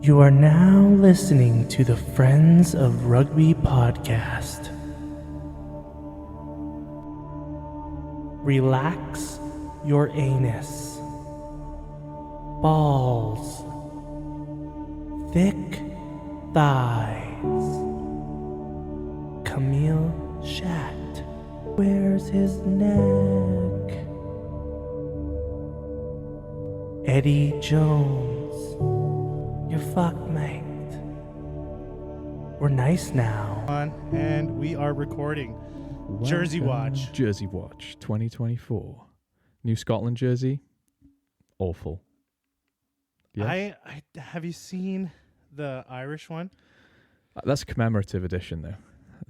You are now listening to the Friends of Rugby podcast. Relax your anus. Balls. Thick thighs. Camille Shat. Where's his neck? Eddie Jones. You're fucked, mate. We're nice now. And we are recording. Welcome, Jersey Watch. Jersey Watch 2024. New Scotland jersey. Awful. Yes? I have you seen the Irish one? That's a commemorative edition, though.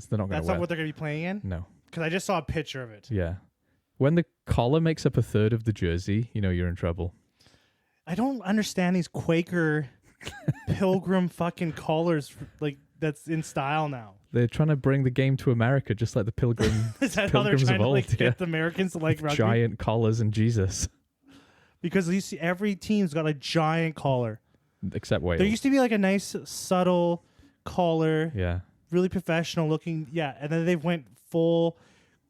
They're not going to That's wear. not what they're going to be playing in? No. Because I just saw a picture of it. Yeah. When the collar makes up a third of the jersey, you know you're in trouble. I don't understand these Quaker pilgrim fucking collars like that's in style now. They're trying to bring the game to America, just like the pilgrim. Is that how they're Pilgrims trying of to like old, get the Americans to like rugby? Giant collars and Jesus. Because you see every team's got a giant collar. Except Wales. There used to be like a nice subtle collar, Yeah. really professional looking. Yeah, and then they went full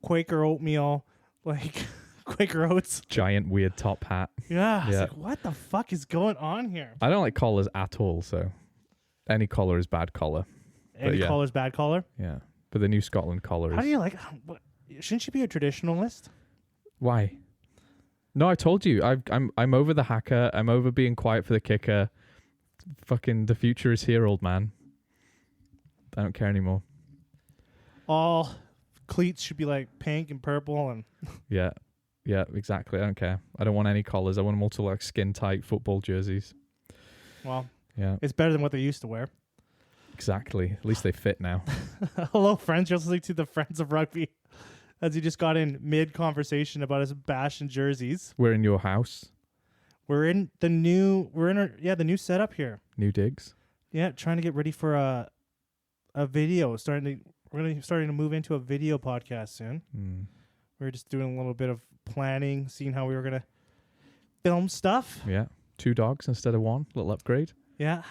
Quaker oatmeal, like Quaker oats. Giant weird top hat. Yeah, it's Yeah. like, what the fuck is going on here? I don't like collars at all, so any collar is bad collar. Any yeah. collar's bad collar. Yeah. But the new Scotland collar is... How do you like? Shouldn't you be a traditionalist? Why? No, I told you. I'm over the hacker. I'm over being quiet for the kicker. Fucking the future is here, old man. I don't care anymore. All cleats should be like pink and purple and Yeah. Yeah, exactly. I don't care. I don't want any collars. I want them all to like skin tight football jerseys. well, Yeah. it's better than what they used to wear. Exactly. At least they fit now. Hello, friends. You're listening to the Friends of Rugby. As you just got in mid conversation about us bashing jerseys. We're in your house. We're in the new the new setup here. New digs. Yeah, trying to get ready for a video. We're starting to move into a video podcast soon. Mm. We were just doing a little bit of planning, seeing how we were gonna film stuff. Yeah. 2 dogs instead of 1. Little upgrade. Yeah,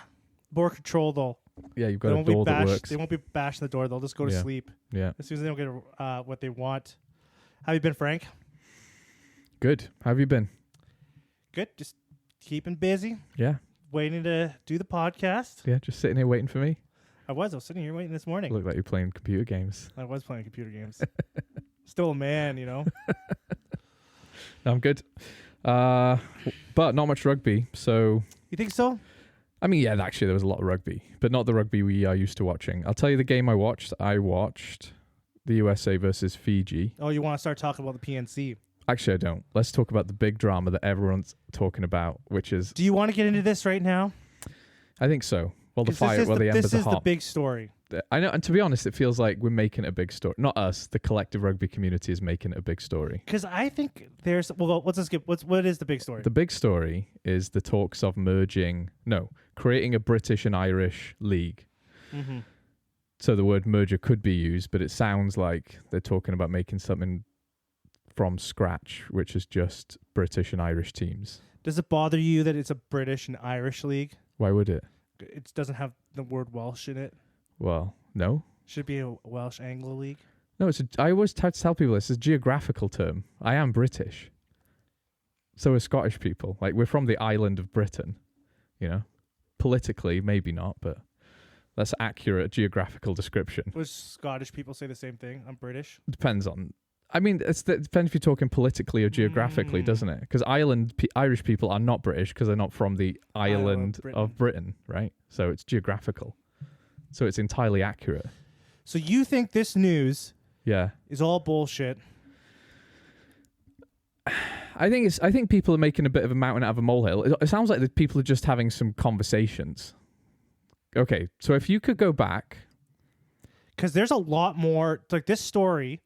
more control though. Yeah, you've got a door that works. They won't be bashed the door. They'll just go to Yeah. sleep Yeah. as soon as they don't get what they want. How you been, Frank? Good. How have you been? Good. Just keeping busy, Yeah. waiting to do the podcast. Yeah. Just sitting here waiting for me. I was sitting here waiting this morning. Look like you're playing computer games. I was playing computer games. Still a man, you know. I'm good. But not much rugby. So, You think so? I mean, yeah, actually there was a lot of rugby, but not the rugby we are used to watching. I'll tell you the game I watched. I watched the USA versus Fiji. Oh, you want to start talking about the PNC? Actually, I don't. Let's talk about the big drama that everyone's talking about, which is... Do you want to get into this right now? I think so. Well, the 'Cause fire, well, the embers this are is the hot. big story. I know, and to be honest, it feels like we're making it a big story. Not us, the collective rugby community is making it a big story. Because I think there's let's just skip. What is the big story? The big story is the talks of creating a British and Irish league. Mm-hmm. So the word merger could be used, but it sounds like they're talking about making something from scratch, which is just British and Irish teams. Does it bother you that it's a British and Irish league? Why would it? It doesn't have the word Welsh in it. Well, no. Should it be a Welsh Anglo league? No, I always tell people this is a geographical term. I am British. So are Scottish people. Like, we're from the island of Britain, you know? Politically, maybe not, but that's accurate geographical description. Would Scottish people say the same thing? I'm British. Depends on... I mean, it depends if you're talking politically or geographically, doesn't it? Because Irish people are not British because they're not from the island of Britain, right? So it's geographical. So it's entirely accurate. So you think this news Yeah. is all bullshit? I think people are making a bit of a mountain out of a molehill. It sounds like that people are just having some conversations. Okay, so if you could go back... Because there's a lot more. Like, this story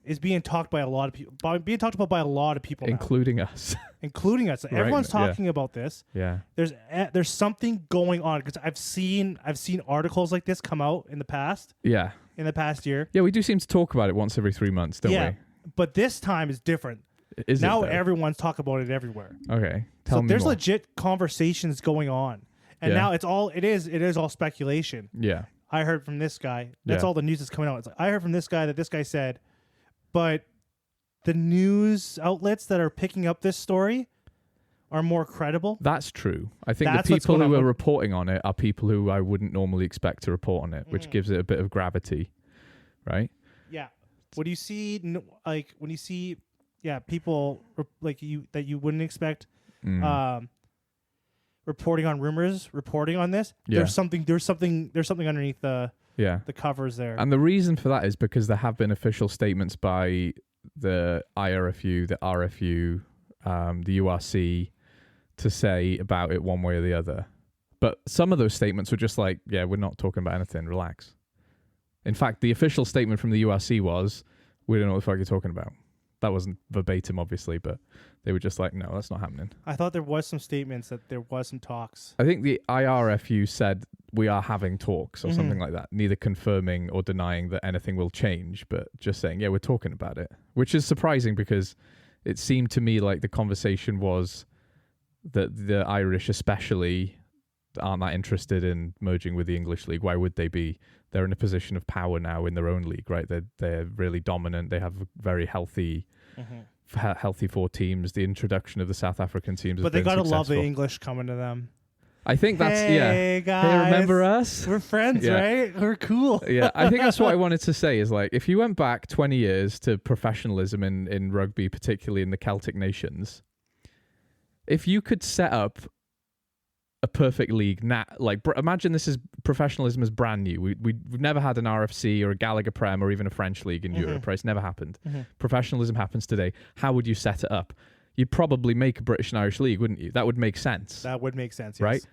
is being talked by a lot of people. Being talked about by a lot of people, including us. Including us. Right, Everyone's yeah. talking about this. Yeah. There's something going on because I've seen articles like this come out in the past. Yeah. In the past year. Yeah, we do seem to talk about it once every 3 months, don't we? But this time is different. Is now it, though? Everyone's talking about it everywhere. Okay. So there's more. legit conversations going on. And Yeah. now it is all speculation. Yeah. I heard from this guy. That's Yeah. all the news that's coming out. It's like, I heard from this guy that this guy said, but the news outlets that are picking up this story are more credible. That's true. I think That's the what's people going who on are with- reporting on it are people who I wouldn't normally expect to report on it, which gives it a bit of gravity, right? Yeah. When you see when you see people like you that you wouldn't expect reporting on rumors, reporting on this, Yeah. there's something underneath the Yeah. covers there. And the reason for that is because there have been official statements by the IRFU, the RFU, the URC to say about it one way or the other. But some of those statements were just like, yeah, we're not talking about anything, relax. In fact, the official statement from the URC was, we don't know what the fuck you're talking about. That wasn't verbatim, obviously, but they were just like, no, that's not happening. I thought there was some statements that there was some talks. I think the IRFU said we are having talks or something like that, neither confirming or denying that anything will change, but just saying, yeah, we're talking about it, which is surprising because it seemed to me like the conversation was that the Irish especially aren't that interested in merging with the English league. Why would they be? They're in a position of power now in their own league, right? They're really dominant. They have very healthy four teams. The introduction of the South African teams, But they got gotta love the English coming to them. I think that's Hey guys, Hey, remember us? We're friends, Yeah. right? We're cool. Yeah, I think that's what I wanted to say is like, if you went back 20 years to professionalism in rugby, particularly in the Celtic nations, if you could set up a perfect league, imagine this is professionalism is brand new. We've never had an RFC or a Gallagher Prem or even a French league in Europe, right? It's never happened. Professionalism happens today. How would you set it up? You'd probably make a British and Irish league, wouldn't you? That would make sense. That would make sense, yes. Right?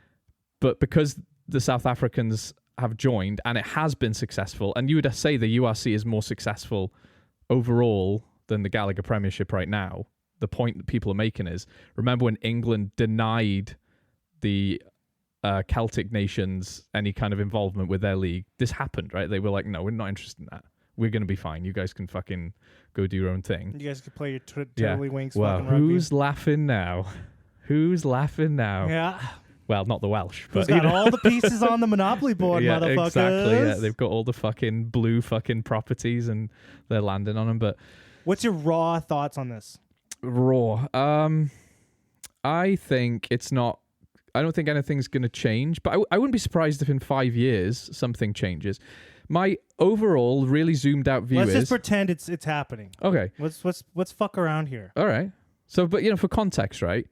But because the South Africans have joined and it has been successful, and you would say the URC is more successful overall than the Gallagher Premiership right now, the point that people are making is, remember when England denied the Celtic nations any kind of involvement with their league? This happened, right? They were like, no, we're not interested in that. We're going to be fine. You guys can fucking go do your own thing. You guys could play your Yeah. Tiddlywinks Well, fucking rugby. who's laughing now? Who's laughing now? Yeah. Well, not the Welsh, Who's but got all the pieces on the Monopoly board, yeah, motherfuckers? exactly. Yeah, they've got all the fucking blue fucking properties and they're landing on them. But What's your raw thoughts on this? raw, I think it's not. I don't think anything's going to change, but I wouldn't be surprised if in 5 years something changes. My overall really zoomed out view Let's is just pretend it's happening. okay. Let's fuck around here. All right. So, but for context, right?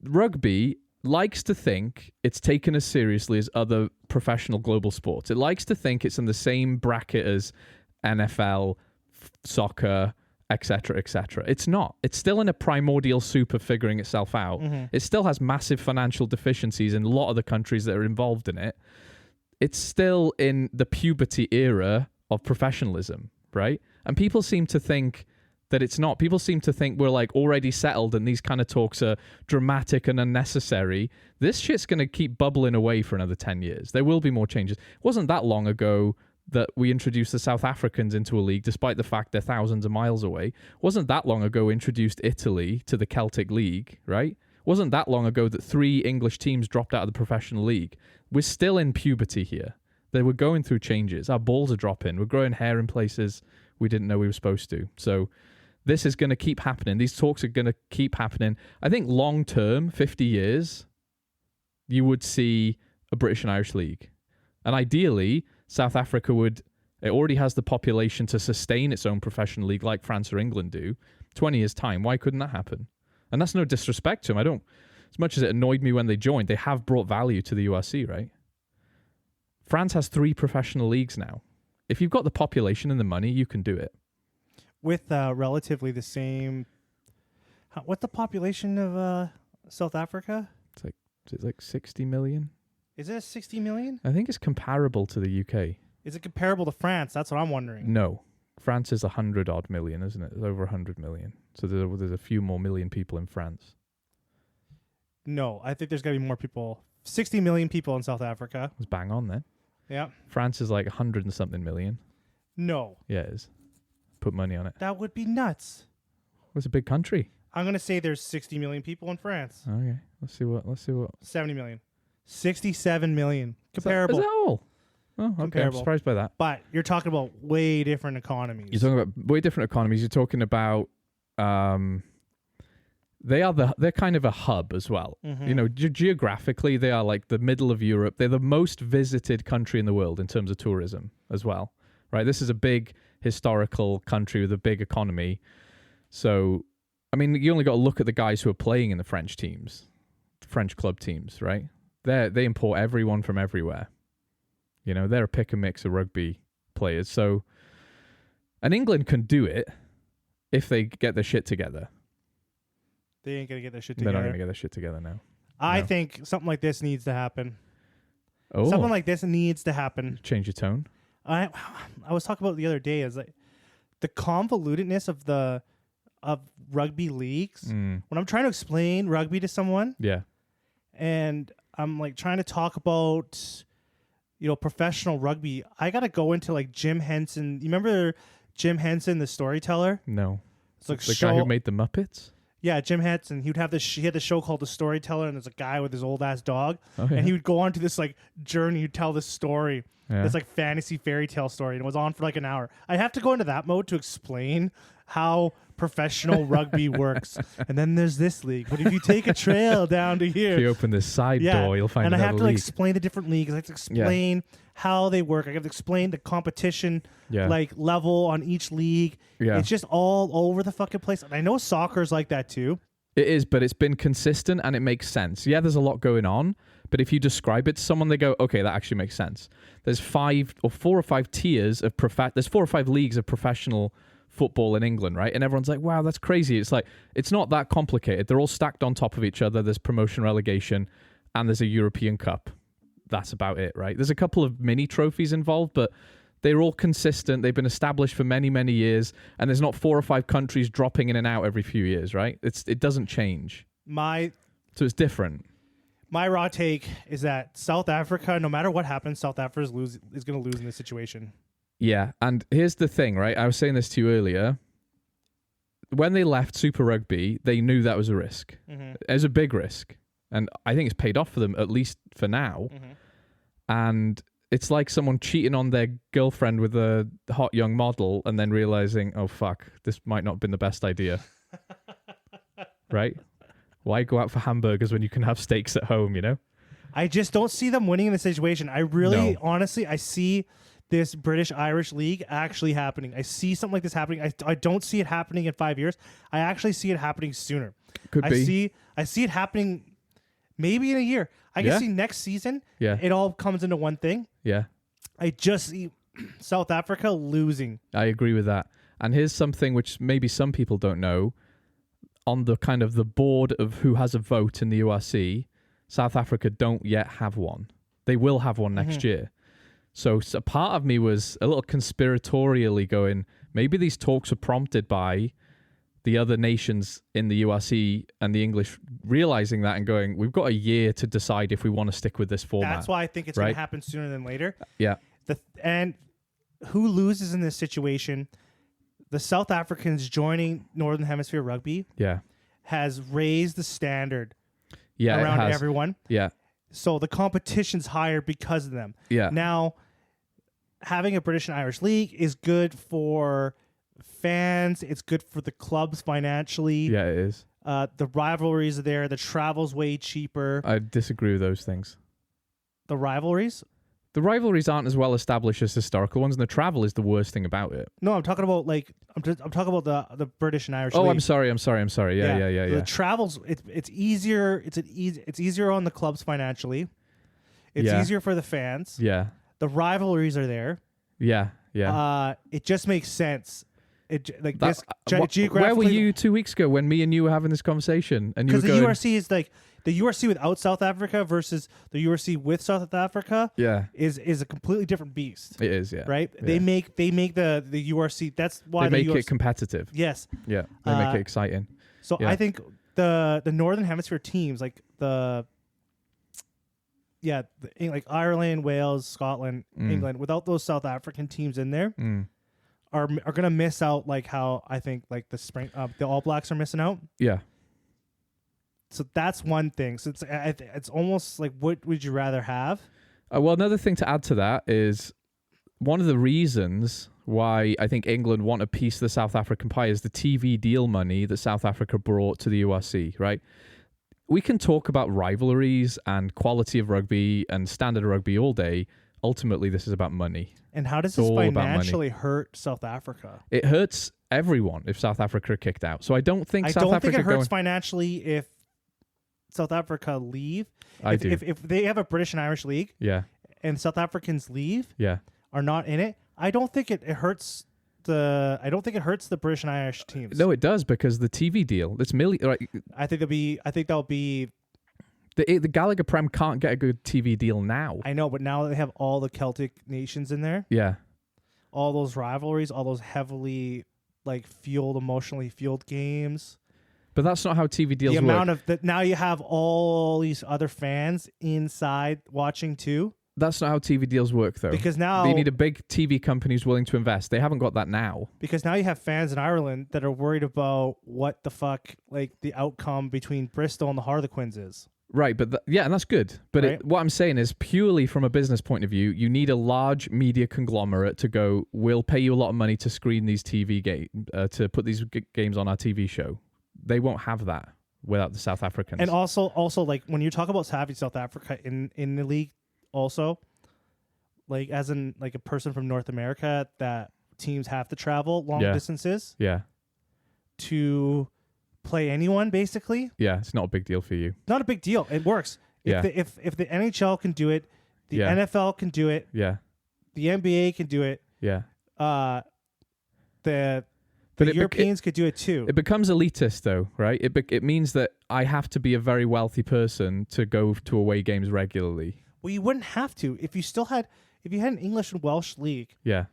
Rugby likes to think it's taken as seriously as other professional global sports. It likes to think it's in the same bracket as NFL, soccer, etc., etc. It's not. It's still in a primordial soup of figuring itself out. It still has massive financial deficiencies in a lot of the countries that are involved in it. It's still in the puberty era of professionalism, right? And people seem to think that it's not. People seem to think we're like already settled and these kind of talks are dramatic and unnecessary. This shit's going to keep bubbling away for another 10 years. There will be more changes. It wasn't that long ago that we introduced the South Africans into a league, despite the fact they're thousands of miles away. It wasn't that long ago we introduced Italy to the Celtic League, right? It wasn't that long ago that 3 English teams dropped out of the professional league. We're still in puberty here. We're going through changes. Our balls are dropping. We're growing hair in places we didn't know we were supposed to. So this is going to keep happening. These talks are going to keep happening. I think long term, 50 years, you would see a British and Irish league. And ideally, South Africa it already has the population to sustain its own professional league like France or England do. 20 years' time, why couldn't that happen? And that's no disrespect to them. As much as it annoyed me when they joined, they have brought value to the URC, right? France has 3 professional leagues now. If you've got the population and the money, you can do it. With relatively the same... What's the population of South Africa? Is it like 60 million? Is it 60 million? I think it's comparable to the UK. Is it comparable to France? That's what I'm wondering. No. France is 100 odd million, isn't it? It's over 100 million. So there's a few more million people in France. No, I think there's got to be more people. 60 million people in South Africa. It's bang on then. Yeah. France is like 100 and something million. No. Yeah, it is. Put money on it. That would be nuts. It's a big country. I'm going to say there's 60 million people in France. Okay. Let's see what 70 million. 67 million. Comparable. Is that all? Oh, okay. Comparable. I'm surprised by that. But you're talking about way different economies. You're talking about way different economies. You're talking about they're kind of a hub as well. Mhm. You know, geographically, they are like the middle of Europe. They're the most visited country in the world in terms of tourism as well, right? This is a big historical country with a big economy. So, I mean, you only got to look at the guys who are playing in the French teams, the French club teams, right? They import everyone from everywhere. You know, they're a pick and mix of rugby players. So, and England can do it if they get their shit together. They ain't going to get their shit They're together. not going to get their shit together now. I No. think something like this needs to happen. Oh, Something like this needs to happen. change your tone. I was talking about it the other day is like the convolutedness of rugby leagues. Mm, When I'm trying to explain rugby to someone yeah. and I'm like trying to talk about professional rugby, I got to go into like Jim Henson. You remember Jim Henson, the storyteller? No. It's like The guy who made the Muppets? Yeah, Jim Henson. He had this show called The Storyteller, and there's a guy with his old ass dog, Oh, yeah. and he would go on to this like journey, he'd tell this story, Yeah. this like fantasy fairy tale story, and it was on for like an hour. I have to go into that mode to explain how professional rugby works. And then there's this league. But if you take a trail down to here, If you open this side door, you'll find and I another have to league. like explain the different leagues. I have to explain how they work. I have to explain the competition Yeah. like level on each league. Yeah. It's just all over the fucking place. And I know soccer's like that too. It is, but it's been consistent and it makes sense. Yeah, there's a lot going on, but if you describe it to someone, they go, okay, that actually makes sense. There's 4 or 5 tiers of there's 4 or 5 leagues of professional football in England, right? And everyone's like, wow, that's crazy. It's like, it's not that complicated. They're all stacked on top of each other. There's promotion, relegation, and there's a European Cup. That's about it, right? There's a couple of mini trophies involved, but they're all consistent. They've been established for many, many years, and there's not 4 or 5 countries dropping in and out every few years, right? It doesn't change. So it's different. My raw take is that South Africa, no matter what happens, South Africa is going to lose in this situation. Yeah, and here's the thing, right? I was saying this to you earlier. When they left Super Rugby, they knew that was a risk. Mm-hmm. It was a big risk, and I think it's paid off for them, at least for now. Mm-hmm. And it's like someone cheating on their girlfriend with a hot young model and then realizing, oh, fuck, this might not have been the best idea. Right? Why go out for hamburgers when you can have steaks at home, you know? I just don't see them winning in this situation. I really, No. honestly, I see this British-Irish league actually happening. I see something like this happening. I don't see it happening in 5 years. I actually see it happening sooner. Could be. I see it happening maybe in a year. I can Yeah. see next season, Yeah. it all comes into one thing. Yeah. I just see South Africa losing. I agree with that. And here's something which maybe some people don't know. On the kind of the board of who has a vote in the URC, South Africa don't yet have one. They will have one next year. So a part of me was a little conspiratorially going, maybe these talks are prompted by the other nations in the URC and the English realizing that and going, we've got a year to decide if we want to stick with this format. That's why I think it's going right? to happen sooner than later. Yeah. And who loses in this situation? The South Africans joining Northern Hemisphere Rugby Yeah. has raised the standard Yeah. around it has. everyone. Yeah. So the competition's higher because of them. Yeah. Now, having a British and Irish league is good for fans. It's good for the clubs financially. Yeah, it is. The rivalries are there. The travel's way cheaper. I disagree with those things. The rivalries? The rivalries aren't as well established as historical ones, and the travel is the worst thing about it. No, I'm talking about I'm talking about the British and Irish Oh, league. I'm sorry. Yeah. The travels it's easier. It's easier on the clubs financially. It's Yeah. easier for the fans. Yeah. The rivalries are there. Yeah. Yeah. It just makes sense. Like That's- this geographically. Where were you 2 weeks ago when me and you were having this conversation? And you were Because the going, URC is like the URC without South Africa versus the URC with South Africa yeah, is a completely different beast. it is. Yeah. Right? Yeah. They make the URC. That's why They make the URC, it competitive. yes. Yeah. They make it exciting. So Yeah. I think the Northern Hemisphere teams like like Ireland, Wales, Scotland, England, without those South African teams in there, Mm. are gonna miss out. Like how I think like the All Blacks are missing out. Yeah. So that's one thing. So it's almost like, what would you rather have? Well, another thing to add to that is one of the reasons why I think England want a piece of the South African pie is the TV deal money that South Africa brought to the URC, right? We can talk about rivalries and quality of rugby and standard of rugby all day. Ultimately, this is about money. And how does It's this all about financially hurt South Africa? It hurts everyone if South Africa are kicked out. So I don't think I South don't Africa think it hurts financially if South Africa leave. I do. If they have a British and Irish league, Yeah, and South Africans leave, yeah. are not in it, I don't think it hurts the British and Irish teams. No, it does because the TV deal. It's right. I think that'll be. The Gallagher Prem can't get a good TV deal now. I know, but now they have all the Celtic nations in there. Yeah, All those rivalries, all those heavily emotionally fueled games. but that's not how TV deals The work. amount of that now you have all these other fans inside watching too. That's not how TV deals work, though. Because now you need a big TV company who's willing to invest. They haven't got that now. Because now you have fans in Ireland that are worried about what the fuck the outcome between Bristol and the Harlequins is. Right, but and that's good. But Right. what I'm saying is purely from a business point of view, you need a large media conglomerate to go, we'll pay you a lot of money to screen these TV games, to put these games on our TV show. They won't have that without the South Africans. And also when you talk about having South Africa in the league, also as in a person from North America, that teams have to travel long distances yeah, to play anyone, basically. yeah, it's not a big deal for you. Not a big deal. It works. Yeah. If the NHL can do it, the Yeah. NFL can do it, Yeah, the NBA can do it, yeah. the But it Europeans could do it too. It becomes elitist, though, right? It means that I have to be a very wealthy person to go to away games regularly. Well, you wouldn't have to if you had an English and Welsh league. Yeah,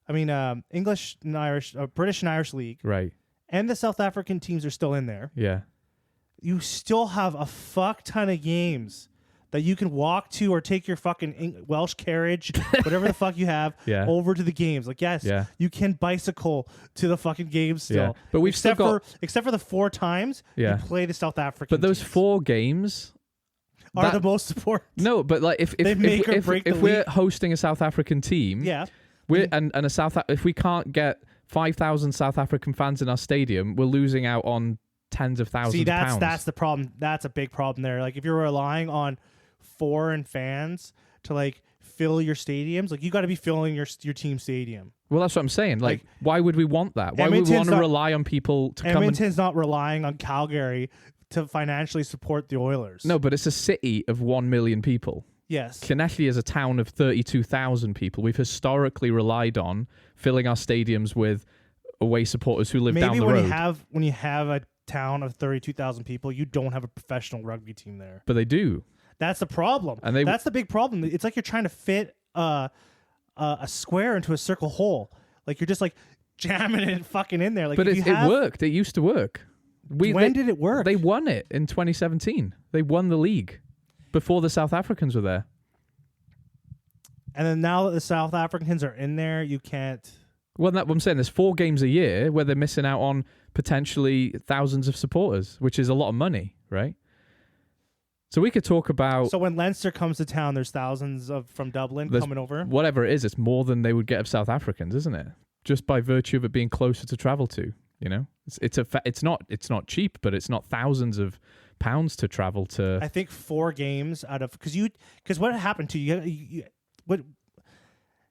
I mean, English and Irish, British and Irish league, right. and the South African teams are still in there. Yeah. You still have a fuck ton of games that you can walk to or take your fucking Welsh carriage, whatever the fuck you have, Yeah. over to the games. Yes, Yeah. you can bicycle to the fucking games still. Yeah. But we've still except for the 4 times Yeah. you play the South African. But those teams 4 games are the most important. No, but if They make or break the we're league. hosting a South African team, Yeah. if we can't get 5,000 South African fans in our stadium, we're losing out on tens of thousands of pounds. That's the problem. That's a big problem there. If you're relying on foreign fans to fill your stadiums, you got to be filling your team stadium. Well, that's what I'm saying. Why would we want that? Why would we want to rely on people to come? Edmonton's not relying on Calgary to financially support the Oilers. No, but it's a city of 1 million people. Yes. Kinesi is a town of 32,000 people. We've historically relied on filling our stadiums with away supporters who live down the road. Maybe when you have a town of 32,000 people, you don't have a professional rugby team there. But they do. That's the problem. And that's the big problem. It's like you're trying to fit a square into a circle hole. You're just jamming it fucking in there. But it worked. It used to work. When did it work? They won it in 2017. They won the league before the South Africans were there. And then now that the South Africans are in there, you can't. Well, that's what I'm saying. There's 4 games a year where they're missing out on potentially thousands of supporters, which is a lot of money, right? So we could talk about... So when Leinster comes to town, there's thousands from Dublin coming over? Whatever it is, it's more than they would get of South Africans, isn't it? Just by virtue of it being closer to travel to, It's not cheap, but it's not thousands of pounds to travel to... I think 4 games out of... Because what happened to you...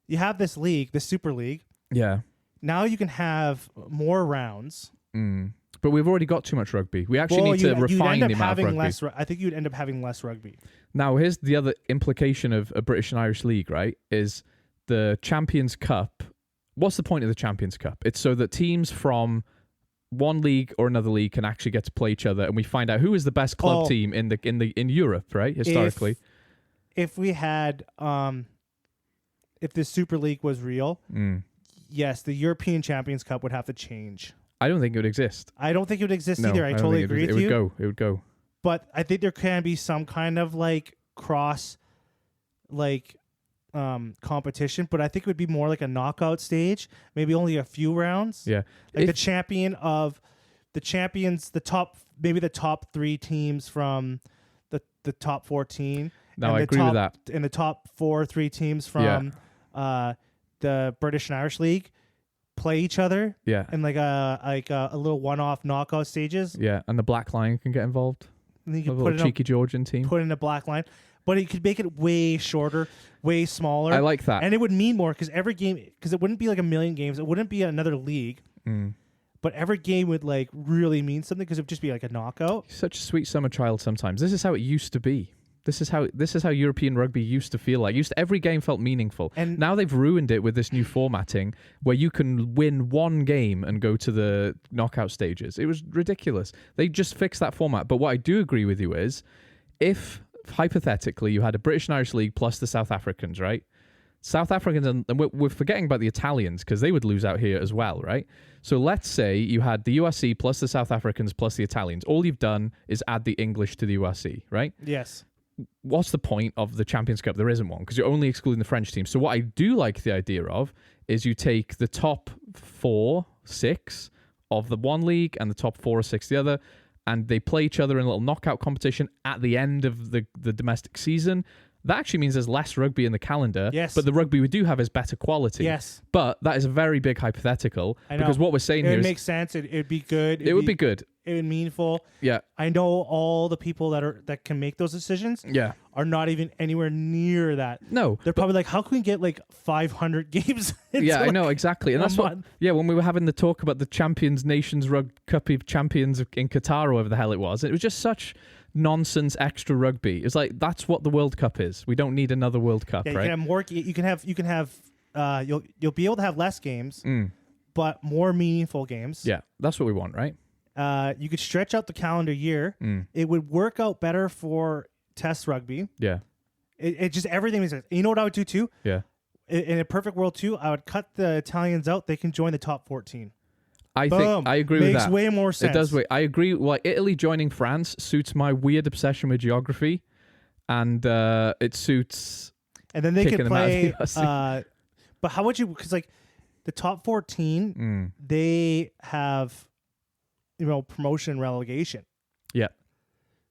You have this league, this Super League. Yeah. Now you can have more rounds. But we've already got too much rugby. We actually need to refine the amount of rugby. I think you'd end up having less rugby. Now, here's the other implication of a British and Irish league, right? Is the Champions Cup. What's the point of the Champions Cup? It's so that teams from one league or another league can actually get to play each other, and we find out who is the best club team in Europe, right? Historically. If we had if the Super League was real, yes, the European Champions Cup would have to change. I don't think it would exist. I don't think it would exist either. I totally agree with you. It would go. But I think there can be some kind of cross competition, but I think it would be more like a knockout stage, maybe only a few rounds. Yeah. The champion of the champions, maybe the top 3 teams from the top 14. No, and I agree with that. And the top 3 teams from the British and Irish League play each other. Yeah. In like a little one-off knockout stages. Yeah, and the Black Lion can get involved. And you A can little cheeky Georgian team. put in a black line. But he could make it way shorter, way smaller. I like that. And it would mean more because every game, because it wouldn't be like a million games. It wouldn't be another league. But every game would like really mean something because it would just be like a knockout. Such a sweet summer child sometimes. This is how it used to be. This is how European rugby used to feel like. Every game felt meaningful. And now they've ruined it with this new formatting where you can win one game and go to the knockout stages. It was ridiculous. They just fixed that format. But what I do agree with you is, if hypothetically you had a British and Irish League plus the South Africans, right? South Africans, and we're forgetting about the Italians because they would lose out here as well, right? So let's say you had the USC plus the South Africans plus the Italians. All you've done is add the English to the USC, right? yes. What's the point of the Champions Cup? There isn't one because you're only excluding the French team. So what I do like the idea of is you take the top 4, 6 of the one league and the top 4 or 6 the other, and they play each other in a little knockout competition at the end of the domestic season. That actually means there's less rugby in the calendar, Yes. but the rugby we do have is better quality. Yes. But that is a very big hypothetical I know. because what we're saying It here would is make sense. It'd be good. it would be good. It would be meaningful. Yeah. I know all the people that can make those decisions Yeah. are not even anywhere near that. No. They're probably like, how can we get like 500 games? Yeah, I like know, exactly. And a that's what, month? yeah, when we were having the talk about the Champions Nations Rugby Cup champions in Qatar or whatever the hell it was just such nonsense extra rugby. It's like, that's what the World Cup is. We don't need another World Cup, Yeah, right? you can have more. You can have. You'll be able to have less games, but more meaningful games. Yeah, that's what we want, right? You could stretch out the calendar year. It would work out better for Test rugby. Yeah, It just everything makes sense. You know what I would do too? yeah. In a perfect world too, I would cut the Italians out. They can join the top 14. I Boom. think I agree with Makes that. way more sense. It does. I agree. Like Italy joining France suits my weird obsession with geography, and it suits. And then they kicking could them out of play. the USC. But how would you? Because like the top 14, they have, promotion and relegation. Yeah.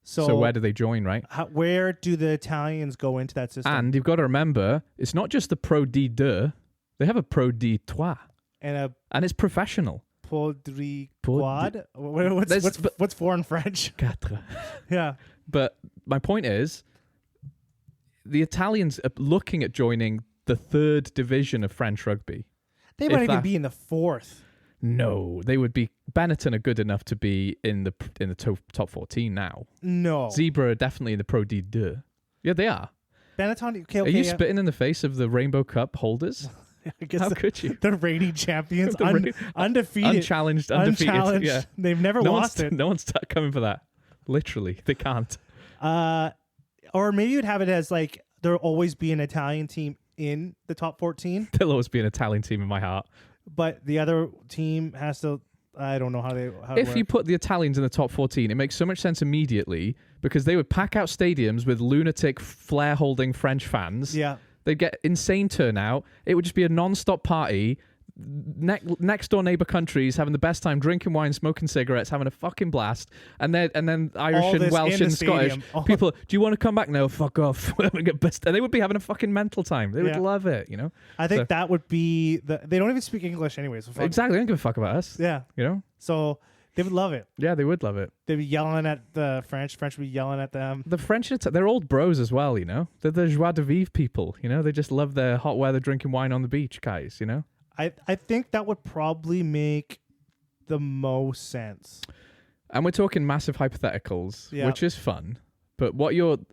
So where do they join, right? Where do the Italians go into that system? And you've got to remember, it's not just the Pro D2. They have a Pro D3, and it's professional. quad. What's 4 in French? Quatre. Yeah. But my point is, the Italians are looking at joining the 3rd division of French rugby. They might even be in the 4th. No, they would be. Benetton are good enough to be in the top 14 now. No. Zebra are definitely in the Pro D2. Yeah, they are. Benetton. Okay, Are you spitting in the face of the Rainbow Cup holders? I guess How could you? They're reigning champions, The undefeated, Unchallenged, undefeated. unchallenged. Yeah. They've never lost it. No one's coming for that. Literally, they can't. Or maybe you'd have it as like there'll always be an Italian team in the top 14, There'll always be an Italian team in my heart. but the other team has to. I don't know how they. If you put the Italians in the top 14, it makes so much sense immediately because they would pack out stadiums with lunatic, flare-holding French fans. yeah. They'd get insane turnout. It would just be a non-stop party. Next door neighbor countries having the best time, drinking wine, smoking cigarettes, having a fucking blast, and then Irish All and this Welsh in and the Scottish stadium. Oh. people. Do you want to come back? No, fuck off. We're gonna get pissed. And they would be having a fucking mental time. They would Yeah. love it. You know. I think So- that would be they don't even speak English anyways. So fuck. Exactly. They don't give a fuck about us. Yeah. You know. So they would love it. Yeah, they would love it. They'd be yelling at the French. French would be yelling at them. The French, they're old bros as well. You know. They're the joie de vivre people. You know. They just love their hot weather, drinking wine on the beach, guys. You know. I think that would probably make the most sense. And we're talking massive hypotheticals, Yeah. which is fun. But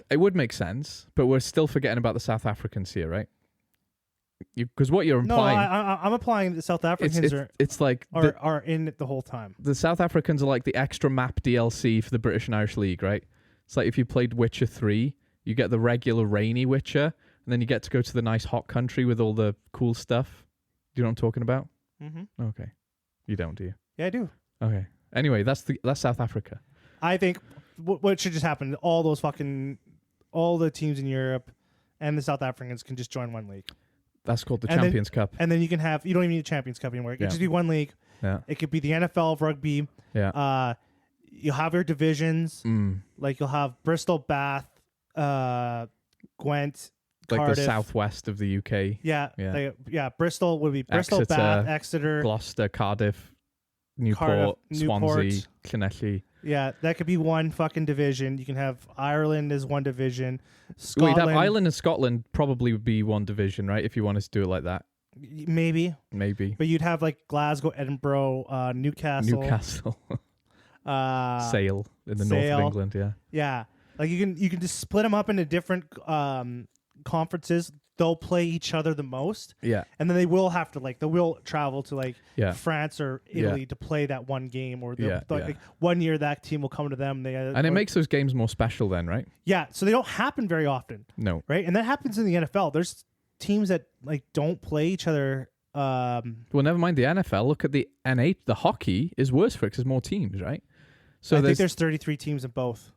it would make sense, but we're still forgetting about the South Africans here, right? Because what you're No, implying, I'm applying the South Africans it's like are in it the whole time. the South Africans are like the extra map DLC for the British and Irish League, right? It's like if you played Witcher 3, you get the regular rainy Witcher, and then you get to go to the nice hot country with all the cool stuff. Do you know what I'm talking about? Mm-hmm. Okay. You don't, do you? Yeah, I do. Okay. Anyway, that's South Africa. I think what should just happen, all the teams in Europe and the South Africans can just join one league. That's called the And then- Champions Cup. And then you can have, you don't even need a Champions Cup anymore. It could just be one league. Yeah. It could be the NFL of rugby. Yeah. You'll have your divisions. Like you'll have Bristol, Bath, Gwent, Like Cardiff. the southwest of the UK. Yeah. Bristol would be Bristol, Exeter, Bath, Exeter, Gloucester, Cardiff, Newport, Cardiff, Swansea, Newport. Llanelli. Yeah, that could be one fucking division. You can have Ireland as one division. Well, Scotland, you'd have Ireland and Scotland probably would be one division, right? If you wanted to do it like that. maybe. Maybe. But you'd have like Glasgow, Edinburgh, Newcastle. Sale in the north of England, yeah. Yeah, like you can just split them up into different conferences. They'll play each other the most. Yeah. And then they will have to they will travel to Yeah. France or Italy to play that one game, or Yeah, like 1 year that team will come to them. And it makes those games more special then, right? Yeah, so they don't happen very often. No. Right? And that happens in the NFL. There's teams that don't play each other. Well, never mind the NFL. Look at the NH. The hockey is worse for it because there's more teams, right? So I think there's 33 teams in both.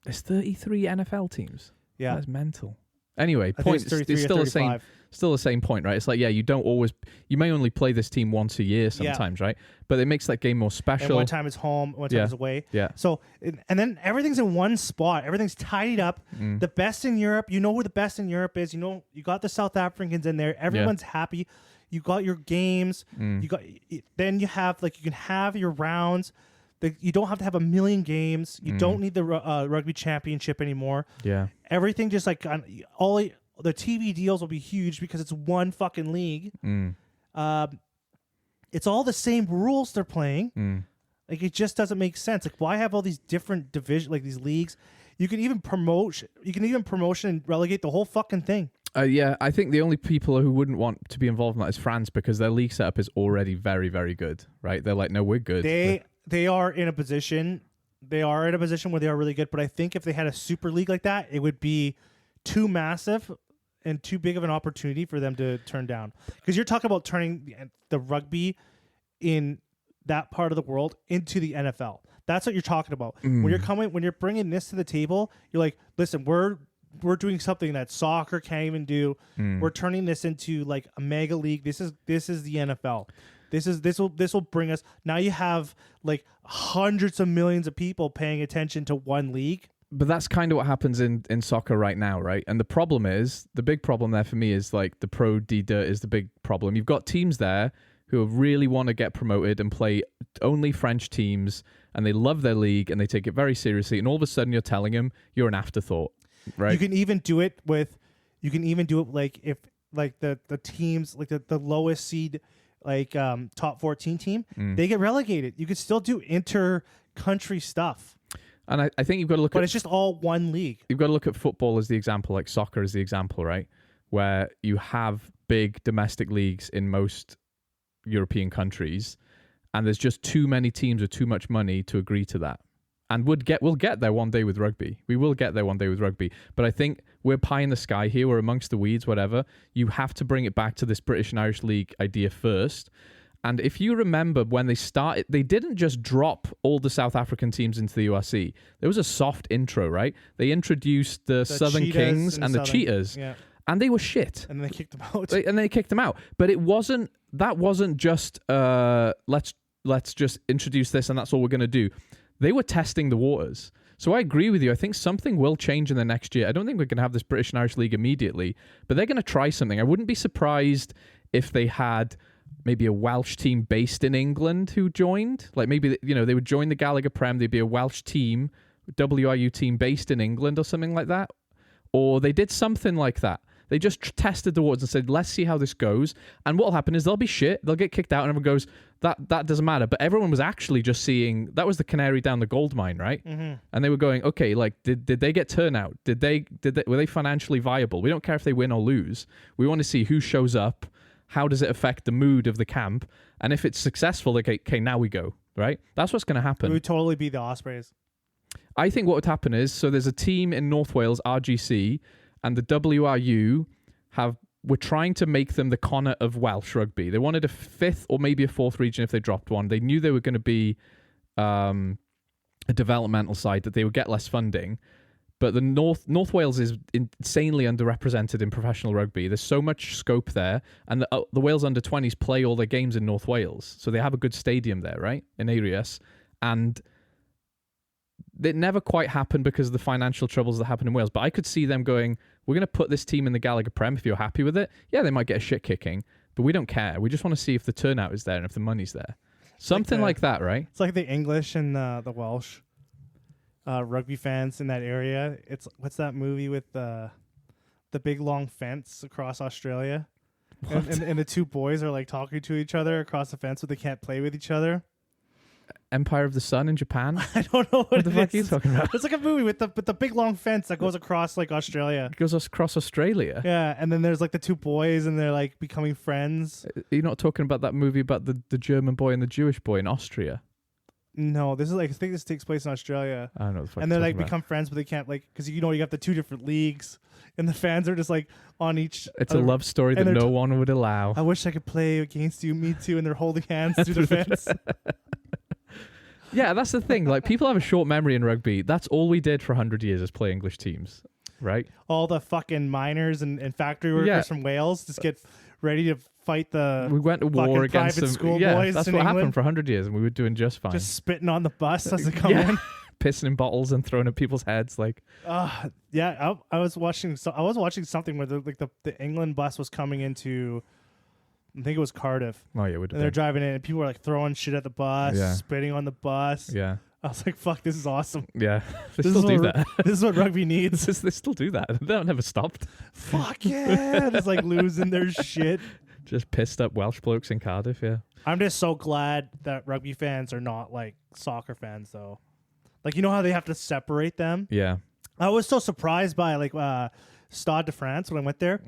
There's 33 NFL teams. Yeah. That's mental. Anyway, I think point it's 33 it's or still the same. 35. Still the same point, right? It's like, yeah, you don't always. You may only play this team once a year sometimes, right? But it makes that game more And special. one time it's home, one time it's away. Yeah. So, and then everything's in one spot. Everything's tidied up. The best in Europe, you know who the best in Europe is. You know, you got the South Africans in there. Everyone's happy. You got your games. You got. Then you have you can have your rounds. You don't have to have a million games. You don't need the rugby championship anymore. Yeah. Everything just all the TV deals will be huge because it's one fucking league. It's all the same rules they're playing. Like it just doesn't make sense. Like why have all these different divisions, like these leagues? You can even promotion and relegate the whole fucking thing. Yeah, I think the only people who wouldn't want to be involved in that is France because their league setup is already very, very good, right? They're like, no, we're good. They are in a position. They are in a position where they are really good. But I think if they had a super league like that, it would be too massive and too big of an opportunity for them to turn down. Because you're talking about turning the rugby in that part of the world into the NFL. That's what you're talking about. When you're bringing this to the table, you're like, listen, we're doing something that soccer can't even do. We're turning this into like a mega league. This is the NFL. This will bring us. Now you have like hundreds of millions of people paying attention to one league. But that's kind of what happens in soccer right now, right? And the big problem there for me is like the Pro D-Dirt is the big problem. You've got teams there who really want to get promoted and play only French teams, and they love their league and they take it very seriously. And all of a sudden you're telling them you're an afterthought, right? You can even do it like if like the teams like the lowest seed like top 14 team, they get relegated. You could still do inter-country stuff. And I think you've got to look but at... it's just all one league. You've got to look at football as the example, like soccer as the example, right? Where you have big domestic leagues in most European countries, and there's just too many teams with too much money to agree to that. And we'll get there one day with rugby. We will get there one day with rugby. But I think we're pie in the sky here. We're amongst the weeds, whatever. You have to bring it back to this British and Irish League idea first. And if you remember when they started, they didn't just drop all the South African teams into the URC. There was a soft intro, right? They introduced the Southern Kings and the Cheetahs. Yeah. And they were shit. And then they kicked them out. They kicked them out. But that wasn't just, let's just introduce this and that's all we're going to do. They were testing the waters. So I agree with you. I think something will change in the next year. I don't think we're going to have this British and Irish League immediately, but they're going to try something. I wouldn't be surprised if they had maybe a Welsh team based in England who joined. Like maybe, they would join the Gallagher Prem. There'd be a Welsh team, WRU team based in England or something like that. Or they did something like that. They just tested the waters and said, let's see how this goes. And what'll happen is they'll be shit. They'll get kicked out and everyone goes, that doesn't matter. But everyone was actually just seeing, that was the canary down the gold mine, right? Mm-hmm. And they were going, okay, like, did they get turnout? Were they financially viable? We don't care if they win or lose. We want to see who shows up. How does it affect the mood of the camp? And if it's successful, okay, now we go, right? That's what's going to happen. It would totally be the Ospreys. I think what would happen is, so there's a team in North Wales, RGC, and the WRU were trying to make them the Connacht of Welsh rugby. They wanted a fifth or maybe a fourth region if they dropped one. They knew they were going to be a developmental side, that they would get less funding. But the North Wales is insanely underrepresented in professional rugby. There's so much scope there, and the Wales under-20s play all their games in North Wales, so they have a good stadium there, right, in Arias, and it never quite happened because of the financial troubles that happened in Wales. But I could see them going, we're going to put this team in the Gallagher Prem if you're happy with it. Yeah, they might get a shit kicking, but we don't care. We just want to see if the turnout is there and if the money's there. Something like that, right? It's like the English and the Welsh rugby fans in that area. It's what's that movie with the big long fence across Australia, and the two boys are like talking to each other across the fence, but they can't play with each other. Empire of the Sun in Japan. I don't know what the fuck are you talking about? It's like a movie with the big long fence that goes across like Australia. It goes across Australia. Yeah, and then there's like the two boys, and they're like becoming friends. You're not talking about that movie about the German boy and the Jewish boy in Austria? No, this is like I think this takes place in Australia. I don't know what the fuck And they're you're like talking become friends, but they can't like because you have the two different leagues, and the fans are just like on each. It's a love story that no one would allow. I wish I could play against you, me too, and they're holding hands through the fence. Yeah, that's the thing. Like, people have a short memory in rugby. That's all we did for 100 years is play English teams, right? All the fucking miners and factory workers from Wales just get ready to fight the. We went to war against private them. school Yeah, boys that's in what England. happened for 100 years, and we were doing just fine. Just spitting on the bus as they come in. Pissing in bottles and throwing at people's heads, like. Yeah, I was watching. So I was watching something where the England bus was coming into. I think it was Cardiff. Oh yeah, and they're driving in, and people were like throwing shit at the bus, spitting on the bus. Yeah. I was like, "Fuck, this is awesome." Yeah, they still do that. This is what rugby needs. They still do that. That never stopped. Fuck yeah! Just like losing their shit. Just pissed up Welsh blokes in Cardiff. Yeah. I'm just so glad that rugby fans are not like soccer fans, though. Like, you know how they have to separate them? Yeah. I was so surprised by like Stade de France when I went there.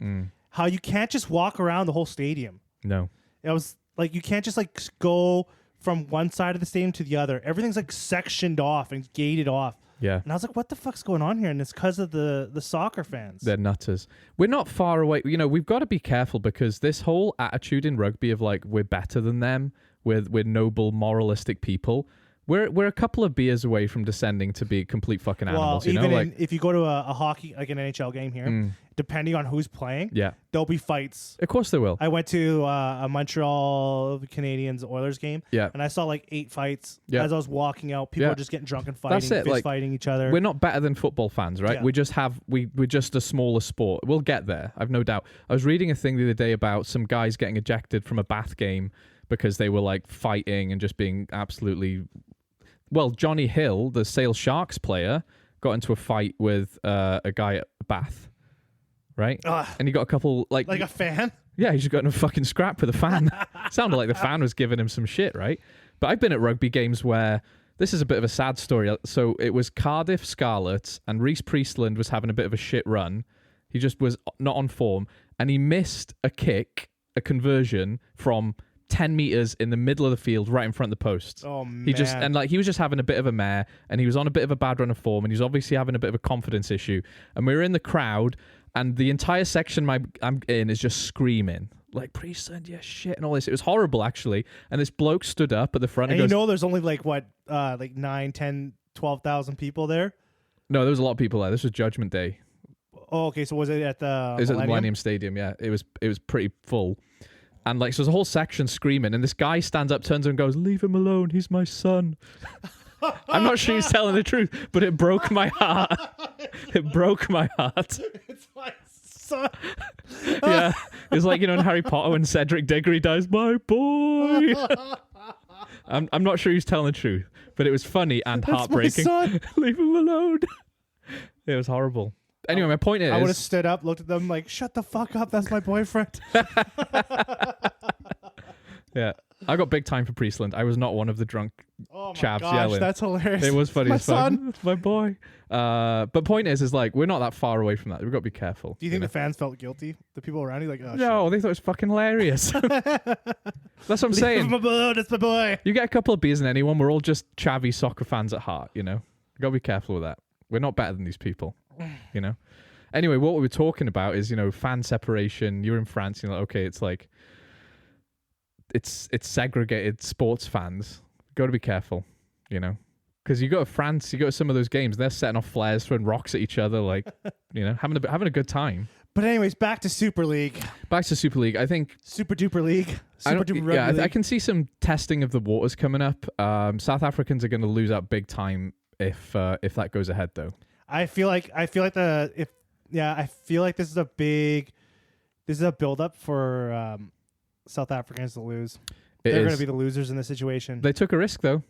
How you can't just walk around the whole stadium. No. It was like you can't just like go from one side of the stadium to the other. Everything's like sectioned off and gated off. Yeah. And I was like, what the fuck's going on here? And it's because of the soccer fans. They're nutters. We're not far away. You know, we've got to be careful because this whole attitude in rugby of like, we're better than them, we're noble, moralistic people. We're a couple of beers away from descending to be complete fucking animals. Well, you know, even if you go to a hockey, like an NHL game here, depending on who's playing, there'll be fights. Of course there will. I went to a Montreal Canadiens Oilers game, and I saw like 8 fights as I was walking out. People were just getting drunk and fighting, fist fighting each other. We're not better than football fans, right? Yeah. We're just a smaller sport. We'll get there, I've no doubt. I was reading a thing the other day about some guys getting ejected from a Bath game because they were like fighting and just being absolutely. Well, Johnny Hill, the Sale Sharks player, got into a fight with a guy at Bath, right? And he got a couple, like a fan? Yeah, he just got in a fucking scrap with a fan. Sounded like the fan was giving him some shit, right? But I've been at rugby games where, this is a bit of a sad story. So it was Cardiff Scarlets, and Reece Priestland was having a bit of a shit run. He just was not on form, and he missed a kick, a conversion from 10 meters in the middle of the field, right in front of the post. Oh, man. He was just having a bit of a mare, and he was on a bit of a bad run of form, and he was obviously having a bit of a confidence issue. And we were in the crowd, and the entire section I'm in is just screaming, like, Priestland, yeah, shit, and all this. It was horrible, actually. And this bloke stood up at the front and goes, there's only like 9, 10, 12,000 people there? No, there was a lot of people there. This was Judgment Day. Oh, okay, so was it at the It was at the Millennium Stadium, yeah. It was pretty full. And like, so there's a whole section screaming, and this guy stands up, turns and goes, "Leave him alone, he's my son." I'm not sure he's telling the truth, but it broke my heart. It broke my heart. It's my son. Yeah. It's like, in Harry Potter when Cedric Diggory dies, "My boy." I'm not sure he's telling the truth, but it was funny and heartbreaking. My son. Leave him alone. It was horrible. Anyway, my point is, I would have stood up, looked at them like, "Shut the fuck up, that's my boyfriend." Yeah, I got big time for Priestland. I was not one of the drunk chavs yelling. That's hilarious. It was funny as fuck. Son. It's my boy. But point is like, we're not that far away from that. We've got to be careful. Do you think the fans felt guilty? The people around you, like, oh, no, shit. they thought it was fucking hilarious. That's what I'm saying. Leave him alone, it's my boy. You get a couple of beers in anyone, we're all just chavvy soccer fans at heart, Got to be careful with that. We're not better than these people, Anyway, what we were talking about is, fan separation. You're in France, you're like, okay, it's like, it's segregated sports fans. Got to be careful, because Because you go to France, you go to some of those games, they're setting off flares, throwing rocks at each other, like, having a good time. But anyways, back to Super League. Back to Super League. I think Super Duper League. Super Duper Rugby I League. can see some testing of the waters coming up. South Africans are going to lose out big time if that goes ahead, though. I feel like this is a build up for South Africans to lose. They're going to be the losers in this situation. They took a risk though.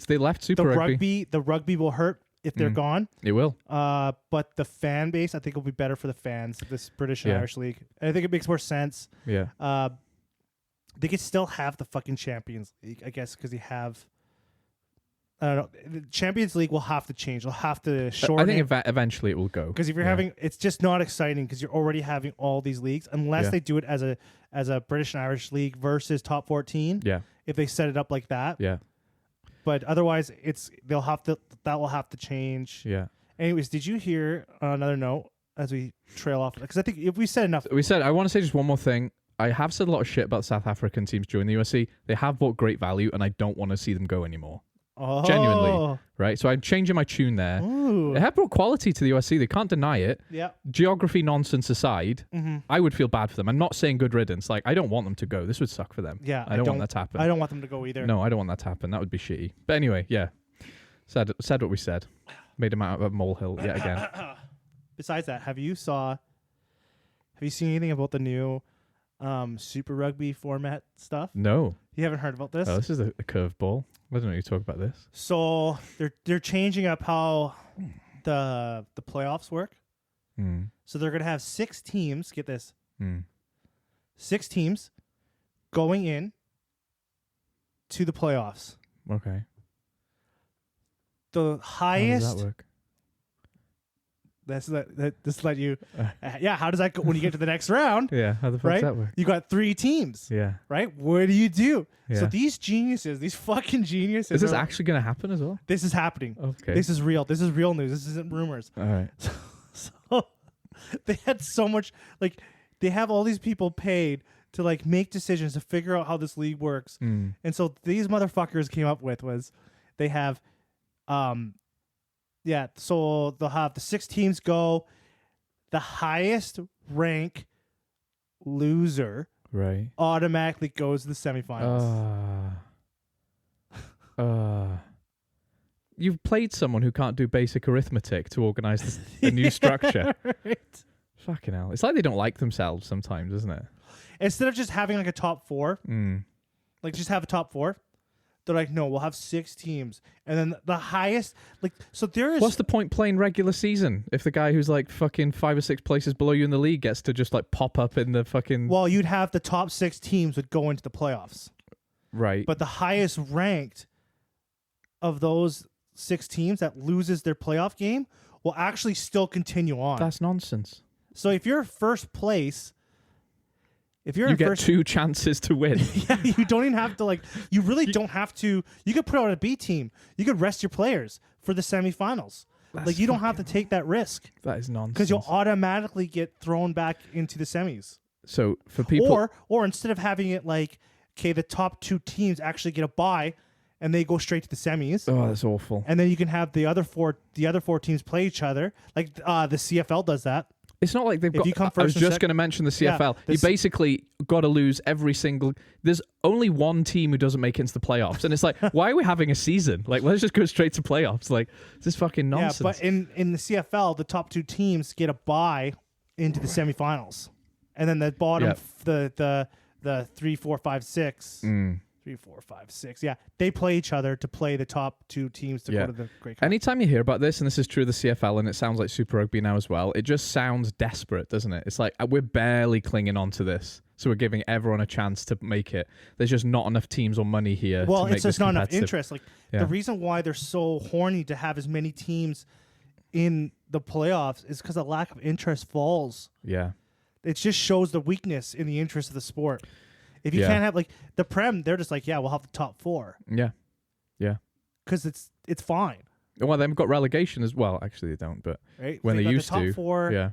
They left Super Rugby. The rugby will hurt if they're gone. It will. But the fan base, I think, will be better for the fans of this British and Irish League. And I think it makes more sense. Yeah. They could still have the fucking Champions League, I guess, because they have. I don't know. The Champions League will have to change. They'll have to shorten. I think eventually it will go. Because if you're having, it's just not exciting because you're already having all these leagues. Unless they do it as a British and Irish league versus top 14. Yeah. If they set it up like that. Yeah. But otherwise, that will have to change. Yeah. Anyways, did you hear on another note as we trail off? Because I think if we said enough. I want to say just one more thing. I have said a lot of shit about South African teams during the USC. They have bought great value, and I don't want to see them go anymore. Oh. Genuinely, right? So I'm changing my tune there. Ooh. They have brought quality to the USC. They can't deny it. Yeah. Geography nonsense aside, Mm-hmm. I would feel bad for them. I'm not saying good riddance. Like, I don't want them to go. This would suck for them. Yeah. I don't want that to happen. I don't want them to go either. No, I don't want that to happen. That would be shitty. But anyway, yeah. Said what we said. Made them out of a molehill yet again. Besides that, have you seen anything about the new Super Rugby format stuff? No. You haven't heard about this? Oh, this is a curveball. I don't know you talk about this. So they're changing up how the playoffs work. Mm. So they're gonna have 6 teams. Get this. Mm. 6 teams going in to the playoffs. Okay. The highest. How does that work? This let you. How does that go when you get to the next round? Yeah. How the fuck Right. does that work? You got 3 teams. Yeah. Right. What do you do? Yeah. So these geniuses, these fucking geniuses. Is this are- actually going to happen as well? This is happening. Okay. This is real. This is real news. This isn't rumors. All right. So they had so much, like, they have all these people paid to, like, make decisions to figure out how this league works. Mm. And so these motherfuckers came up with was they have, so they'll have the 6 teams go. The highest rank loser Right. automatically goes to the semifinals. You've played someone who can't do basic arithmetic to organize a new structure. Right. Fucking hell. It's like they don't like themselves sometimes, isn't it? Instead of just having like a top 4, Mm. like just have a top 4, they're like, no, we'll have 6 teams. And then the highest, like, so there is. What's the point playing regular season if the guy who's like fucking 5 or 6 places below you in the league gets to just like pop up in the fucking... Well, you'd have the top 6 teams would go into the playoffs. Right. But the highest ranked of those 6 teams that loses their playoff game will actually still continue on. That's nonsense. So if you're first place, You get 2 chances to win. yeah, you don't even have to, like, you really don't have to. You could put out a B team. You could rest your players for the semifinals. Like, you don't have to take that risk That is nonsense. because you'll automatically get thrown back into the semis. So for people... Or instead of having it like, okay, the top 2 teams actually get a bye and they go straight to the semis. Oh, that's awful. And then you can have the other four teams play each other. Like the CFL does that. It's not like they've got... you come I was first and just sec- going to mention the CFL. Yeah, you basically got to lose every single... There's only one team who doesn't make it into the playoffs. And it's like, why are we having a season? Like, let's just go straight to playoffs. Like, this is fucking nonsense. Yeah, but in the CFL, the top 2 teams get a bye into the semifinals. And then the bottom, the 3, 4, 5, 6... 3, 4, 5, 6. Yeah, they play each other to play the top 2 teams to go to the Great Cup. Anytime you hear about this, and this is true of the CFL, and it sounds like Super Rugby now as well, it just sounds desperate, doesn't it? It's like we're barely clinging on to this, so we're giving everyone a chance to make it. There's just not enough teams or money here. Well, to make it's just this not enough competitive. interest. Like the reason why they're so horny to have as many teams in the playoffs is because a lack of interest falls. Yeah. It just shows the weakness in the interest of the sport. If you can't have, like, the Prem, they're just like, yeah, we'll have the top 4. Yeah. Yeah. Because it's fine. Well, they've got relegation as well. Actually, they don't, but Right? when they got used the top to. 4, Yeah.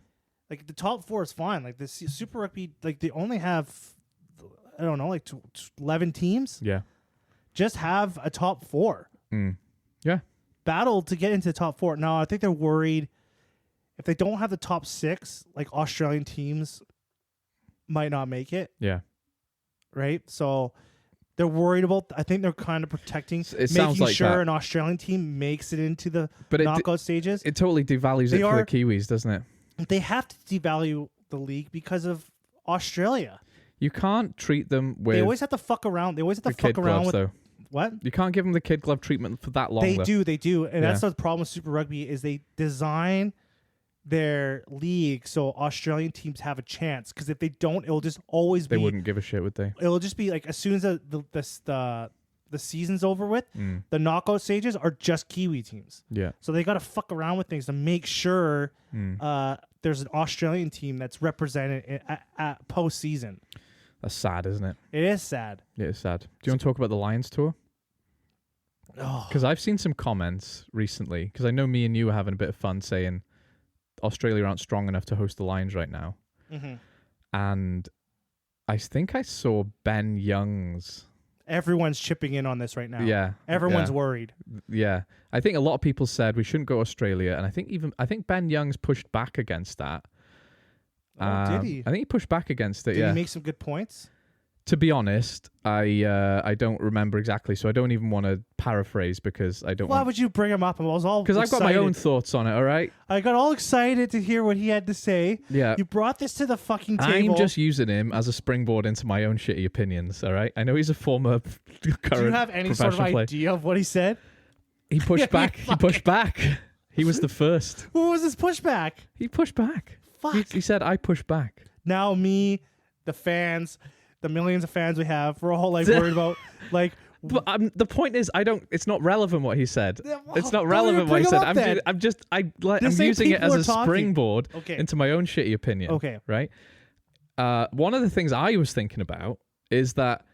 like, the top 4 is fine. Like, the Super Rugby, like, they only have, I don't know, like 11 teams. Yeah. Just have a top 4. Yeah. battle to get into the top 4. Now, I think they're worried if they don't have the top 6, like Australian teams might not make it. Yeah. Right? So they're worried about, I think they're kind of protecting, It sounds making like sure that. an Australian team makes it into the But knockout stages. it totally devalues it for the Kiwis, doesn't it? They have to devalue the league because of Australia. You can't treat them with They always have to fuck around. They always have to the fuck kid around gloves, with though. what? You can't give them the kid glove treatment for that long. They though. do. And that's Yeah. the problem with Super Rugby is they design their league so Australian teams have a chance. Because if they don't, it'll just always They be. wouldn't give a shit, would they? It'll just be like as soon as the season's over with, the knockout stages are just Kiwi teams. Yeah. So they got to fuck around with things to make sure there's an Australian team that's represented at postseason. That's sad, isn't it? It is sad. It is sad. Do you want to talk about the Lions tour? Oh, Because I've seen some comments recently, because I know me and you are having a bit of fun saying Australia aren't strong enough to host the Lions right now. mm-hmm. And I think I saw Ben Young's. Everyone's chipping in on this right now. Yeah. Everyone's yeah. worried. Yeah. I think a lot of people said we shouldn't go Australia. And I think Ben Young's pushed back against that. Oh, did he? I think he pushed back against it, Did yeah. he make some good points? To be honest, I don't remember exactly, so I don't even want to paraphrase because I don't Why want... would you bring him up? I was all Because I've got my own thoughts on it, all right? I got all excited to hear what he had to say. Yeah. You brought this to the fucking table. I'm just using him as a springboard into my own shitty opinions, all right? I know he's a former current Do you have any sort of professional player. idea of what he said? He pushed back. He pushed back. He was the first. What was his pushback? He pushed back. Fuck. He said, I pushed back. Now me, the fans, the millions of fans we have, we're all like worried about like. But the point is, it's not relevant what he said. It's not Don't relevant even what he bring him said. up then. I'm same using it people as are a talking. springboard Okay. into my own shitty opinion. Okay. Right? One of the things I was thinking about is that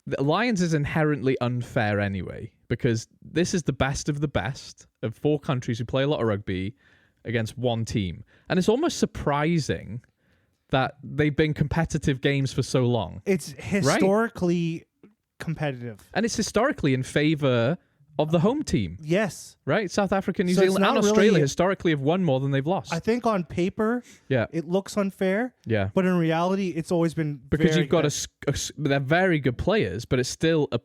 the Lions is inherently unfair anyway, because this is the best of the best of 4 countries who play a lot of rugby against one team. And it's almost surprising that they've been competitive games for so long. It's historically competitive. And it's historically in favor of the home team, Yes. right? South Africa, New So it's Zealand, and not Australia really- historically have won more than they've lost. I think on paper Yeah. it looks unfair, Yeah. but in reality it's always been Because very you've got good. they're very good players, but it's still a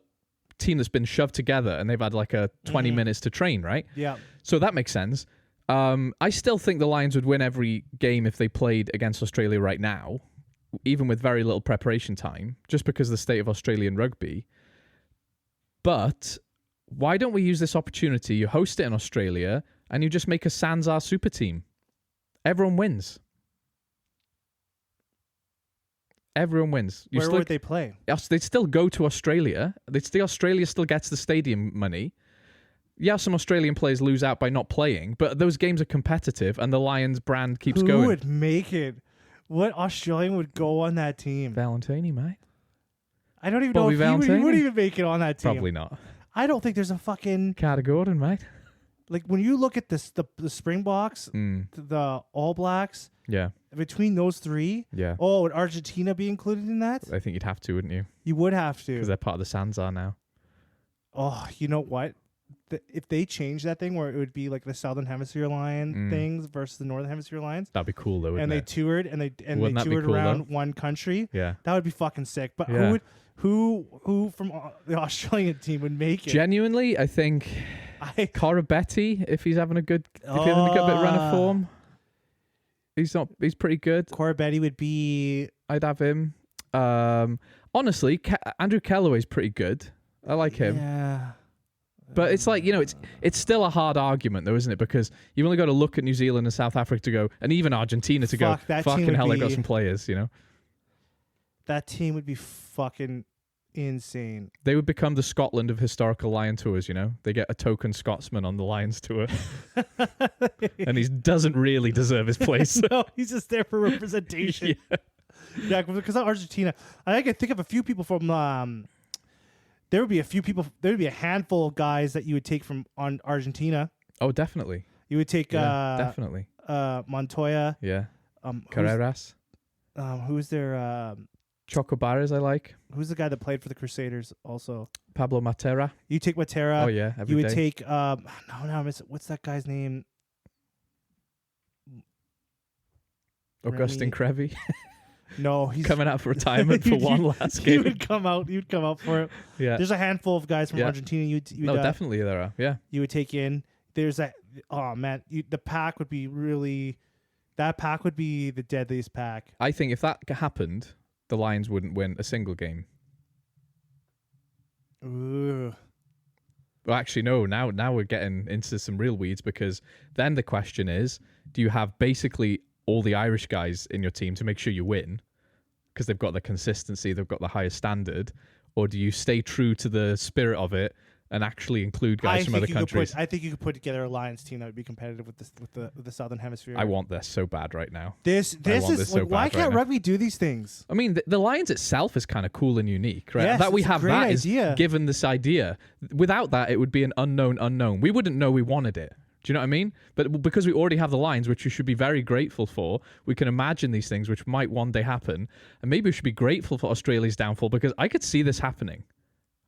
team that's been shoved together and they've had like a 20 minutes to train, right? Yeah. So that makes sense. I still think the Lions would win every game if they played against Australia right now, even with very little preparation time, just because of the state of Australian rugby. But why don't we use this opportunity? You host it in Australia and you just make a Sanzar super team. Everyone wins. Everyone wins. Where would they play? They'd still go to Australia. Australia still gets the stadium money. Yeah, some Australian players lose out by not playing, but those games are competitive and the Lions brand keeps Who going. would make it? What Australian would go on that team? Valentini, mate. I don't even Bobby know if he Valentini? would even make it on that team. Probably not. I don't think there's a fucking Carter Gordon, mate. like when you look at this the Springboks, the All Blacks, Yeah, between those 3. yeah. Oh, would Argentina be included in that? I think you'd have to, wouldn't you? You would have Because to. they're part of the Sanzar now. Oh, you know what? If they change that thing where it would be like the Southern Hemisphere Lion things versus the Northern Hemisphere Lions, That'd be cool, though, wouldn't and they it? toured and they Wouldn't that be toured cool, around though? one country, Yeah. that would be fucking sick. But Yeah. who from the Australian team would make it? Genuinely, I think Corabetti, if he's having a good, if he's having a good bit run of form, he's pretty good. Corabetti would be. I'd have him. Honestly, Andrew Kellaway's pretty good. I like him. Yeah. But it's like, it's still a hard argument, though, isn't it? Because you've only got to look at New Zealand and South Africa to go, and even Argentina to Fuck, that go, team fucking would hell, they've got be- some players, That team would be fucking insane. They would become the Scotland of historical Lion tours, They get a token Scotsman on the Lions tour. And he doesn't really deserve his place. No, he's just there for representation. Yeah, because of Argentina, I can think of a few people from. There would be a few people. There would be a handful of guys that you would take from on Argentina. Oh, definitely. You would take Definitely. Montoya. Yeah. Carreras. Who's their Chocobares I like. Who's the guy that played for the Crusaders also? Pablo Matera. You take Matera. Oh yeah, every You would day. take what's that guy's name? Augustin Crevi No, he's coming out for retirement for one last He game. would come out. You'd come out for it. Yeah. There's a handful of guys from Yeah. Argentina. You'd No, definitely there are. Yeah. you would take in. There's that. Oh man, the pack would be really. That pack would be the deadliest pack. I think if that happened, the Lions wouldn't win a single game. Ooh. Well, actually, no. Now we're getting into some real weeds because then the question is, do you have basically all the Irish guys in your team to make sure you win because they've got the consistency, they've got the highest standard, or do you stay true to the spirit of it and actually include guys from other countries? I think you could put together a Lions team that would be competitive with the Southern Hemisphere. I want this so bad right now. This is like, why can't rugby do these things? I mean, the Lions itself is kind of cool and unique, right? Yes, that we it's a have great that is idea. given this idea. Without that, it would be an unknown. We wouldn't know we wanted it. Do you know what I mean? But because we already have the Lions, which we should be very grateful for, we can imagine these things which might one day happen. And maybe we should be grateful for Australia's downfall because I could see this happening.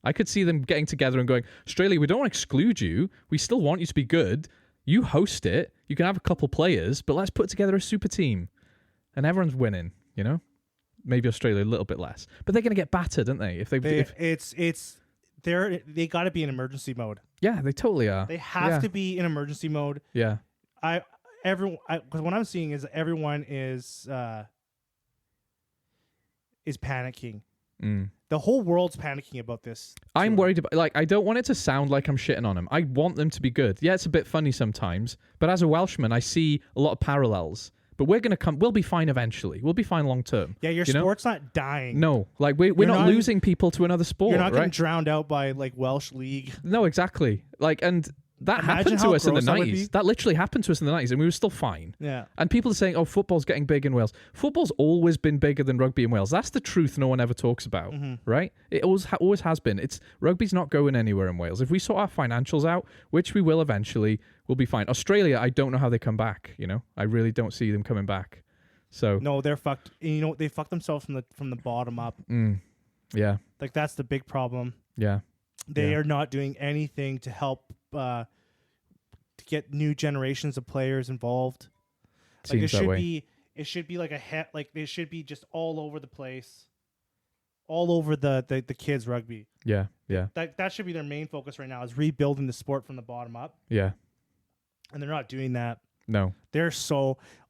I could see them getting together and going, Australia, we don't want to exclude you. We still want you to be good. You host it. You can have a couple players, but let's put together a super team. And everyone's winning, you know? Maybe Australia a little bit less. But they're going to get battered, aren't they? They got to be in emergency mode. Yeah, they totally are. They have to be in emergency mode. Yeah. Because what I'm seeing is everyone is panicking. The whole world's panicking about this. I'm worried about, like, I don't want it to sound like I'm shitting on them. I want them to be good. Yeah, it's a bit funny sometimes, but as a Welshman, I see a lot of parallels. But we'll be fine eventually. We'll be fine long term. Yeah, your sport's not dying. No, like we're not losing people to another sport. You're not right? getting drowned out by like Welsh League. No, exactly. Like, and that happened to us in the 90s. That literally happened to us in the 90s, and we were still fine. Yeah. And people are saying, oh, football's getting big in Wales. Football's always been bigger than rugby in Wales. That's the truth no one ever talks about, right? It always has been. Rugby's not going anywhere in Wales. If we sort our financials out, which we will eventually, we'll be fine. Australia, I don't know how they come back, you know? I really don't see them coming back. So no, they're fucked. You know, they fucked themselves from the bottom up. Yeah. Like that's the big problem. Yeah. They are not doing anything to help to get new generations of players involved. Seems that way. It should be like they should be just all over the place, all over the kids rugby. Yeah. Yeah. That should be their main focus right now is rebuilding the sport from the bottom up. Yeah. And they're not doing that. No.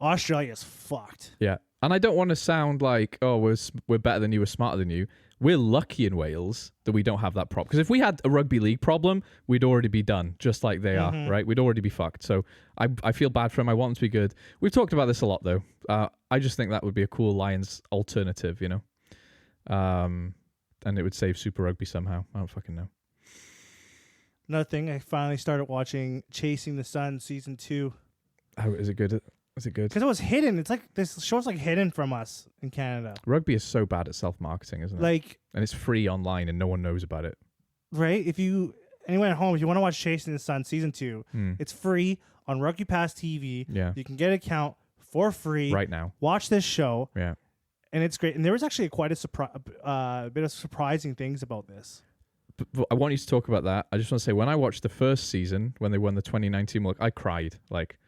Australia's fucked. Yeah. And I don't want to sound like, oh, we're better than you, we're smarter than you. We're lucky in Wales that we don't have that problem. Because if we had a rugby league problem, we'd already be done, just like they are, right? We'd already be fucked. So I feel bad for them. I want them to be good. We've talked about this a lot, though. I just think that would be a cool Lions alternative, you know? And it would save Super Rugby somehow. I don't fucking know. Another thing, I finally started watching Chasing the Sun Season 2. Oh, is it good? Is it good? Because it was hidden. It's like this show's like hidden from us in Canada. Rugby is so bad at self-marketing, isn't it? Like, and it's free online and no one knows about it. Right? Anyone at home, if you want to watch Chasing the Sun Season 2, it's free on Rugby Pass TV. Yeah. You can get an account for free. Right now. Watch this show. Yeah. And it's great. And there was actually quite a bit of surprising things about this. But I want you to talk about that. I just want to say, when I watched the first season, when they won the 2019 World, I cried. Like,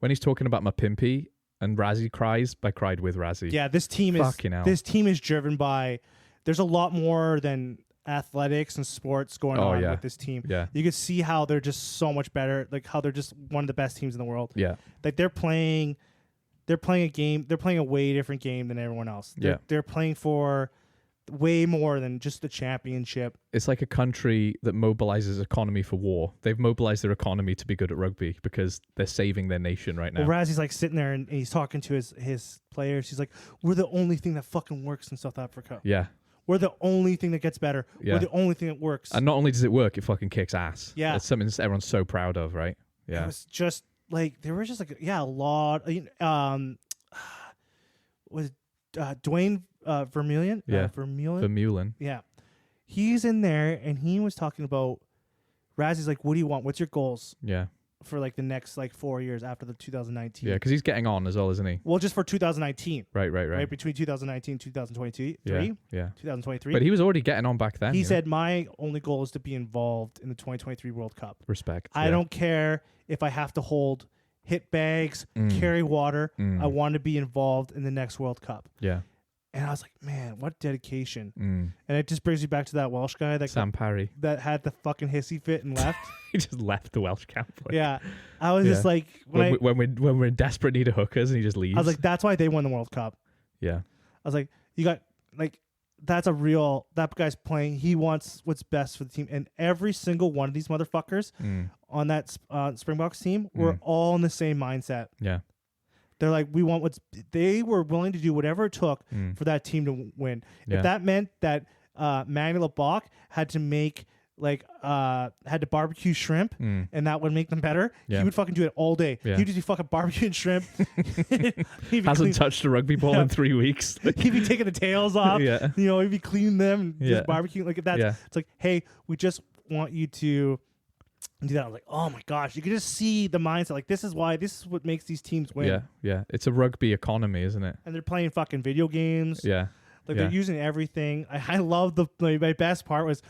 when he's talking about my pimpy and Razzie cries, I cried with Razzie. Yeah, this team is driven by. There's a lot more than athletics and sports going on with this team. Yeah, you can see how they're just so much better. Like how they're just one of the best teams in the world. Yeah, like they're playing a game. They're playing a way different game than everyone else. They're playing for way more than just the championship. It's like a country that mobilizes economy for war. They've mobilized their economy to be good at rugby because they're saving their nation right now. Well, Razzie's like sitting there and he's talking to his players. He's like, we're the only thing that fucking works in South Africa. Yeah. We're the only thing that gets better. Yeah. We're the only thing that works. And not only does it work, it fucking kicks ass. Yeah. It's something that everyone's so proud of, right? Yeah. It was just like, there was just like, a lot. Was Dwayne Vermeulen? Yeah. Vermeulen. Yeah. He's in there and he was talking about Razzie's like, what do you want? What's your goals? Yeah. for like the next like 4 years after the 2019. Yeah, because he's getting on as well, isn't he? Well, just for 2019. Right. Between 2019 and 2023. Yeah. 2023. But he was already getting on back then. He said, my only goal is to be involved in the 2023 World Cup. Respect. I don't care if I have to hit bags, carry water. I want to be involved in the next World Cup. Yeah. And I was like, man, what dedication. Mm. And it just brings me back to that Welsh guy Sam Parry. that had the fucking hissy fit and left. He just left the Welsh camp. Like. Yeah. I was just like, when we're in desperate need of hookers and he just leaves. I was like, that's why they won the World Cup. Yeah. I was like, you got, like, that guy's playing. He wants what's best for the team. And every single one of these motherfuckers on that Springboks team were all in the same mindset. Yeah. They're like, they were willing to do whatever it took for that team to win. Yeah. If that meant that Manny Lebach had to make had to barbecue shrimp and that would make them better, he would fucking do it all day. Yeah. He'd just be fucking barbecuing shrimp. Hasn't touched a rugby ball in 3 weeks. He'd be taking the tails off. Yeah. He'd be cleaning them and just barbecuing. Like it's like, hey, we just want you to do that. I was like, oh my gosh, you can just see the mindset. Like this is what makes these teams win. Yeah. It's a rugby economy, isn't it? And they're playing fucking video games. Yeah. Like they're using everything. I love my best part was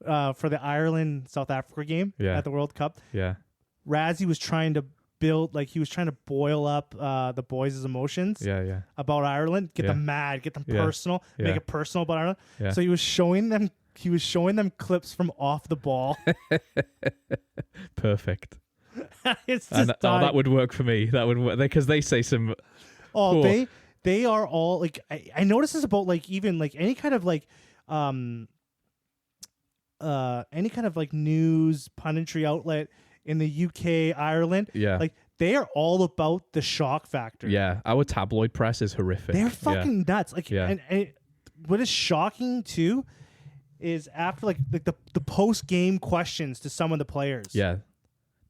for the Ireland South Africa game at the World Cup. Yeah. Razzie was trying to he was trying to boil up the boys' emotions about Ireland, get them mad, get them personal, make it personal about Ireland. Yeah. So he was showing them clips from off the ball. Perfect. It's just that would work for me. That would work because they say some. They are all like I noticed this about like even like any kind of like news punditry outlet in the UK, Ireland. Yeah. Like they are all about the shock factor. Yeah. Our tabloid press is horrific. They're fucking nuts. Like and what is shocking too is after like the post game questions to some of the players. Yeah.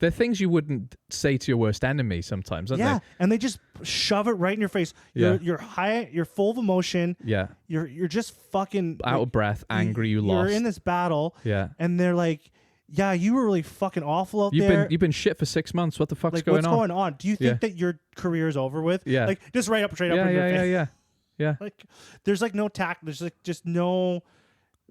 They're things you wouldn't say to your worst enemy sometimes, aren't they? And they just shove it right in your face. You're high, you're full of emotion. Yeah. You're just fucking out of breath, angry, you lost. You're in this battle. Yeah. And they're like, yeah, you were really fucking awful out there. You've been shit for 6 months. What the fuck's like, going on? What's going on? Do you think that your career is over with? Yeah. Like just straight up in your face. Yeah. Like there's like no tact. There's like just no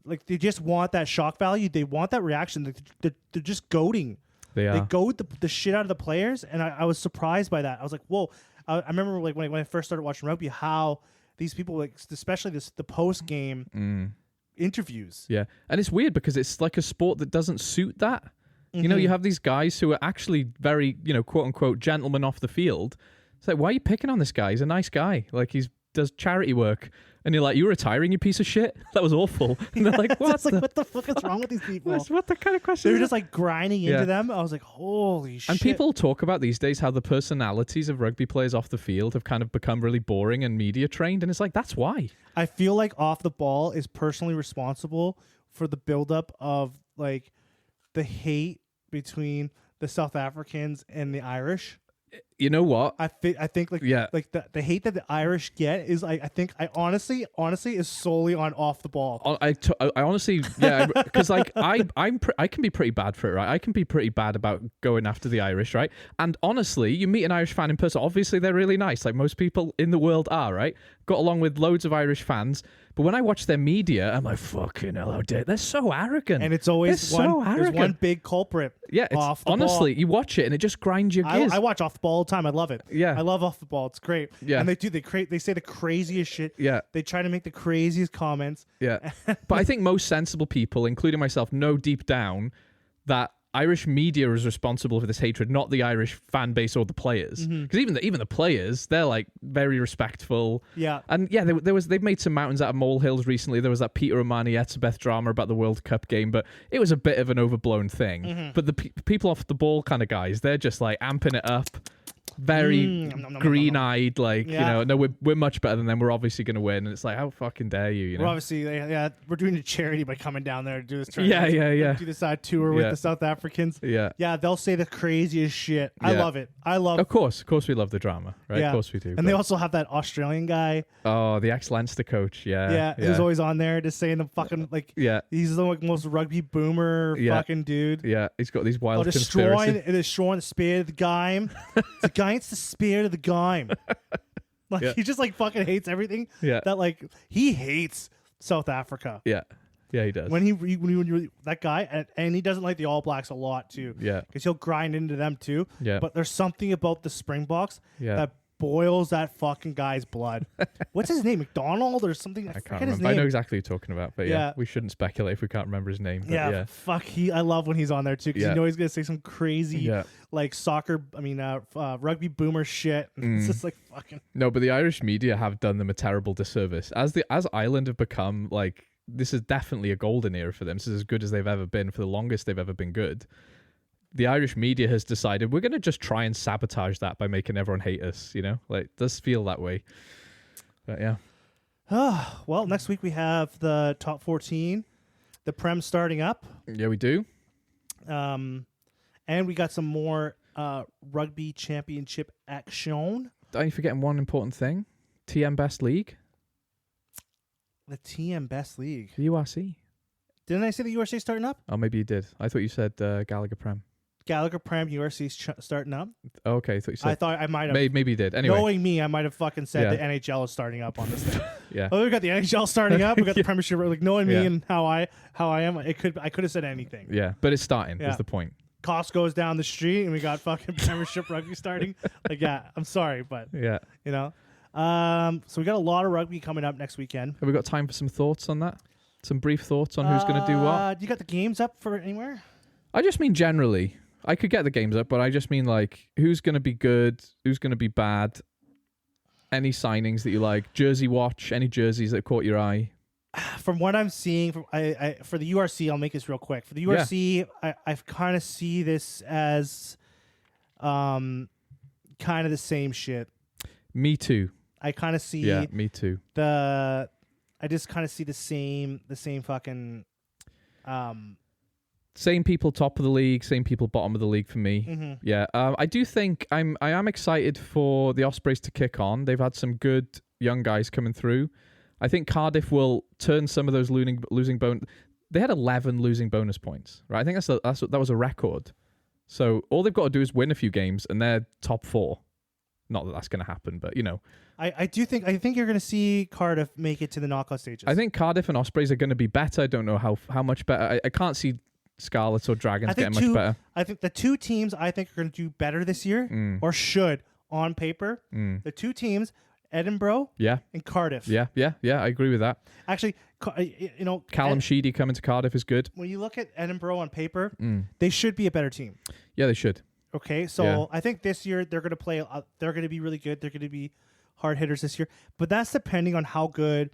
like they just want that shock value. They want that reaction. They're just goading. They goad the shit out of the players, and I was surprised by that. I was like, whoa. I remember like when I first started watching rugby, how these people, like especially the post game interviews. Yeah, and it's weird because it's like a sport that doesn't suit that. You know, you have these guys who are actually very, quote unquote, gentlemen off the field. It's like, why are you picking on this guy? He's a nice guy. Like does charity work. And you're like, you're retiring, you piece of shit? That was awful. And they're like, what the fuck is wrong with these people? What the kind of question? They were just like grinding into them. I was like, holy shit. And people talk about these days how the personalities of rugby players off the field have kind of become really boring and media trained. And it's like, that's why. I feel like off the ball is personally responsible for the buildup of like the hate between the South Africans and the Irish. You know what? I think like the hate that the Irish get is I honestly is solely on off the ball. I honestly because like I can be pretty bad for it, right? I can be pretty bad about going after the Irish, right? And honestly, you meet an Irish fan in person, obviously they're really nice, like most people in the world are, right? Got along with loads of Irish fans, but when I watch their media, I'm like, fucking hell, they're so arrogant, and it's always there's one big culprit. Yeah, it's, off the honestly, ball. You watch it and it just grinds your gears. I watch off the ball all the time. I love it. Yeah. I love off the ball. It's great. Yeah. And they say the craziest shit. Yeah. They try to make the craziest comments. Yeah. But I think most sensible people, including myself, know deep down that Irish media is responsible for this hatred, not the Irish fan base or the players. Because even the players, they're like very respectful. Yeah. And yeah, they've made some mountains out of molehills recently. There was that Peter O'Mahony Etzebeth drama about the World Cup game, but it was a bit of an overblown thing. But the people off the ball kind of guys, they're just like amping it up. very nom, nom, nom, green-eyed, like Yeah. no, we're much better than them. We're obviously going to win, and it's like, how fucking dare you? You know? We're obviously, we're doing a charity by coming down there to do this. Yeah. Do the side tour with the South Africans. Yeah. They'll say the craziest shit. I Yeah. love it. I love. Of course, we love the drama, right? Yeah. Of course we do. And they also have that Australian guy. Oh, the ex-Leinster coach, Who's always on there just saying the fucking he's the most rugby boomer fucking dude. Yeah, he's got these wild conspiracy. Destroying the spirit of the game. It's against the spirit of the game. He just like fucking hates everything. Yeah. That like he hates South Africa. Yeah, he does. When he that guy and he doesn't like the All Blacks a lot too. Yeah. Because he'll grind into them too. Yeah. But there's something about the Springboks that boils that fucking guy's blood. What's his name? McDonald or something? I can't forget remember. his name. I know exactly what you're talking about, but Yeah. we shouldn't speculate if we can't remember his name. But Fuck. I love when he's on there too because you know he's gonna say some crazy like rugby boomer shit. It's just like fucking. No, but the Irish media have done them a terrible disservice. As Ireland have become like, this is definitely a golden era for them. This is as good as they've ever been for the longest they've ever been good. The Irish media has decided we're going to just try and sabotage that by making everyone hate us, Like, it does feel that way. But yeah. Well, next week we have the top 14, the Prem starting up. Yeah, we do. And we got some more rugby championship action. Don't you forgetting one important thing? TM Best League. The TM Best League. The URC. Didn't I say the URC starting up? Oh, maybe you did. I thought you said Gallagher Prem. Gallagher Prem URC's starting up. Oh, okay, I thought you said. I thought I might have. Maybe you did. Anyway. Knowing me, I might have fucking said the NHL is starting up on this thing. Yeah. Oh, we got the NHL starting up. We got the Premiership. Like knowing me Yeah. and how I am, I could have said anything. Yeah, but it's starting. Yeah. Is the point. Costco's down the street, and we got fucking Premiership rugby starting. Like, I'm sorry, but Yeah. So we got a lot of rugby coming up next weekend. Have we got time for some thoughts on that? Some brief thoughts on who's going to do what? You got the games up for anywhere? I just mean generally. I could get the games up, but I just mean like who's going to be good, who's going to be bad. Any signings that you like? Jersey watch. Any jerseys that caught your eye? From what I'm seeing, for the URC, I'll make this real quick. For the URC, I kind of see this as kind of the same shit. Me too. I kind of see. Yeah, me too. I just kind of see the same fucking. Same people top of the league, same people bottom of the league for me. Mm-hmm. Yeah, I do think I am excited for the Ospreys to kick on. They've had some good young guys coming through. I think Cardiff will turn some of those losing bonus. They had 11 losing bonus points, right? I think that was a record. So all they've got to do is win a few games, and they're top 4. Not that that's going to happen, but I think you're going to see Cardiff make it to the knockout stages. I think Cardiff and Ospreys are going to be better. I don't know how much better. I can't see Scarlets or Dragons getting much better. I think the two teams are going to do better this year, or should on paper. The two teams, Edinburgh, and Cardiff. Yeah. I agree with that. Actually, Callum Sheedy coming to Cardiff is good. When you look at Edinburgh on paper, they should be a better team. Yeah, they should. Okay, so I think this year they're going to play. They're going to be really good. They're going to be hard hitters this year, but that's depending on how good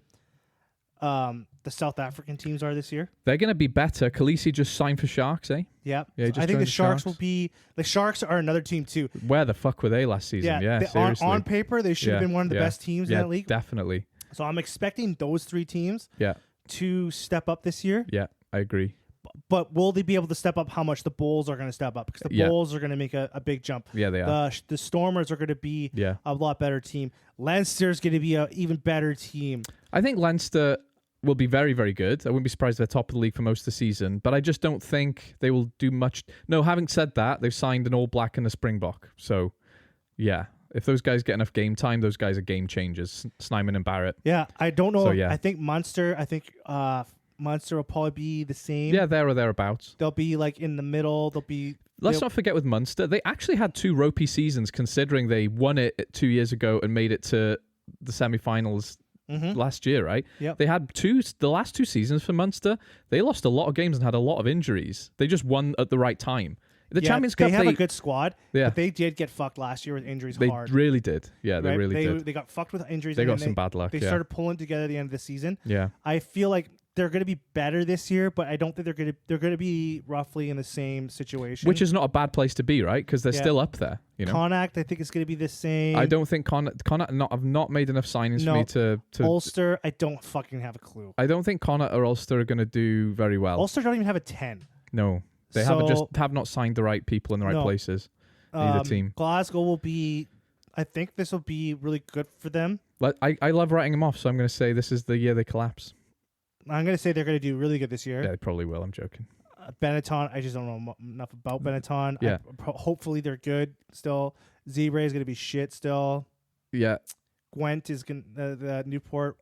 the South African teams are this year. They're going to be better. Khaleesi just signed for Sharks, eh? Yeah. Yeah, I think the Sharks will be. The Sharks are another team too. Where the fuck were they last season? Yeah, seriously. On paper, they should have been one of the best teams in that league. Definitely. So I'm expecting those three teams to step up this year. Yeah, I agree. But will they be able to step up how much the Bulls are going to step up? Because the Bulls are going to make a big jump. Yeah, they are. The Stormers are going to be a lot better team. Leinster's going to be an even better team. I think Leinster will be very, very good. I wouldn't be surprised if they're top of the league for most of the season, but I just don't think they will do much. No, having said that, they've signed an All Black and a Springbok. So, yeah, if those guys get enough game time, those guys are game changers. Snyman and Barrett. Yeah, I don't know. So, I think Munster will probably be the same. Yeah, there or thereabouts. They'll be like in the middle. Let's not forget with Munster, they actually had 2 ropey seasons considering they won it 2 years ago and made it to the semi-finals last year, right? Yep. They had the last 2 seasons for Munster, they lost a lot of games and had a lot of injuries. They just won at the right time. The Champions Cup, they have a good squad, but they did get fucked last year with injuries hard. They really did. Yeah, they really did. They got fucked with injuries. They got some bad luck. They started pulling together at the end of the season. Yeah. I feel like they're going to be better this year, but I don't think they're going to be roughly in the same situation. Which is not a bad place to be, right? Because they're Yeah. still up there. You know, Connacht, I think it's going to be the same. I don't think Connacht have not made enough signings for me to. Ulster, I don't fucking have a clue. I don't think Connacht or Ulster are going to do very well. Ulster don't even have a 10. No, they have not signed the right people in the right places. Either team. Glasgow will be. I think this will be really good for them. I love writing them off, so I'm going to say this is the year they collapse. I'm going to say they're going to do really good this year. Yeah, they probably will. I'm joking. Benetton, I just don't know enough about Benetton. Yeah. Hopefully they're good still. Zebra is going to be shit still. Yeah. Gwent is going the Newport.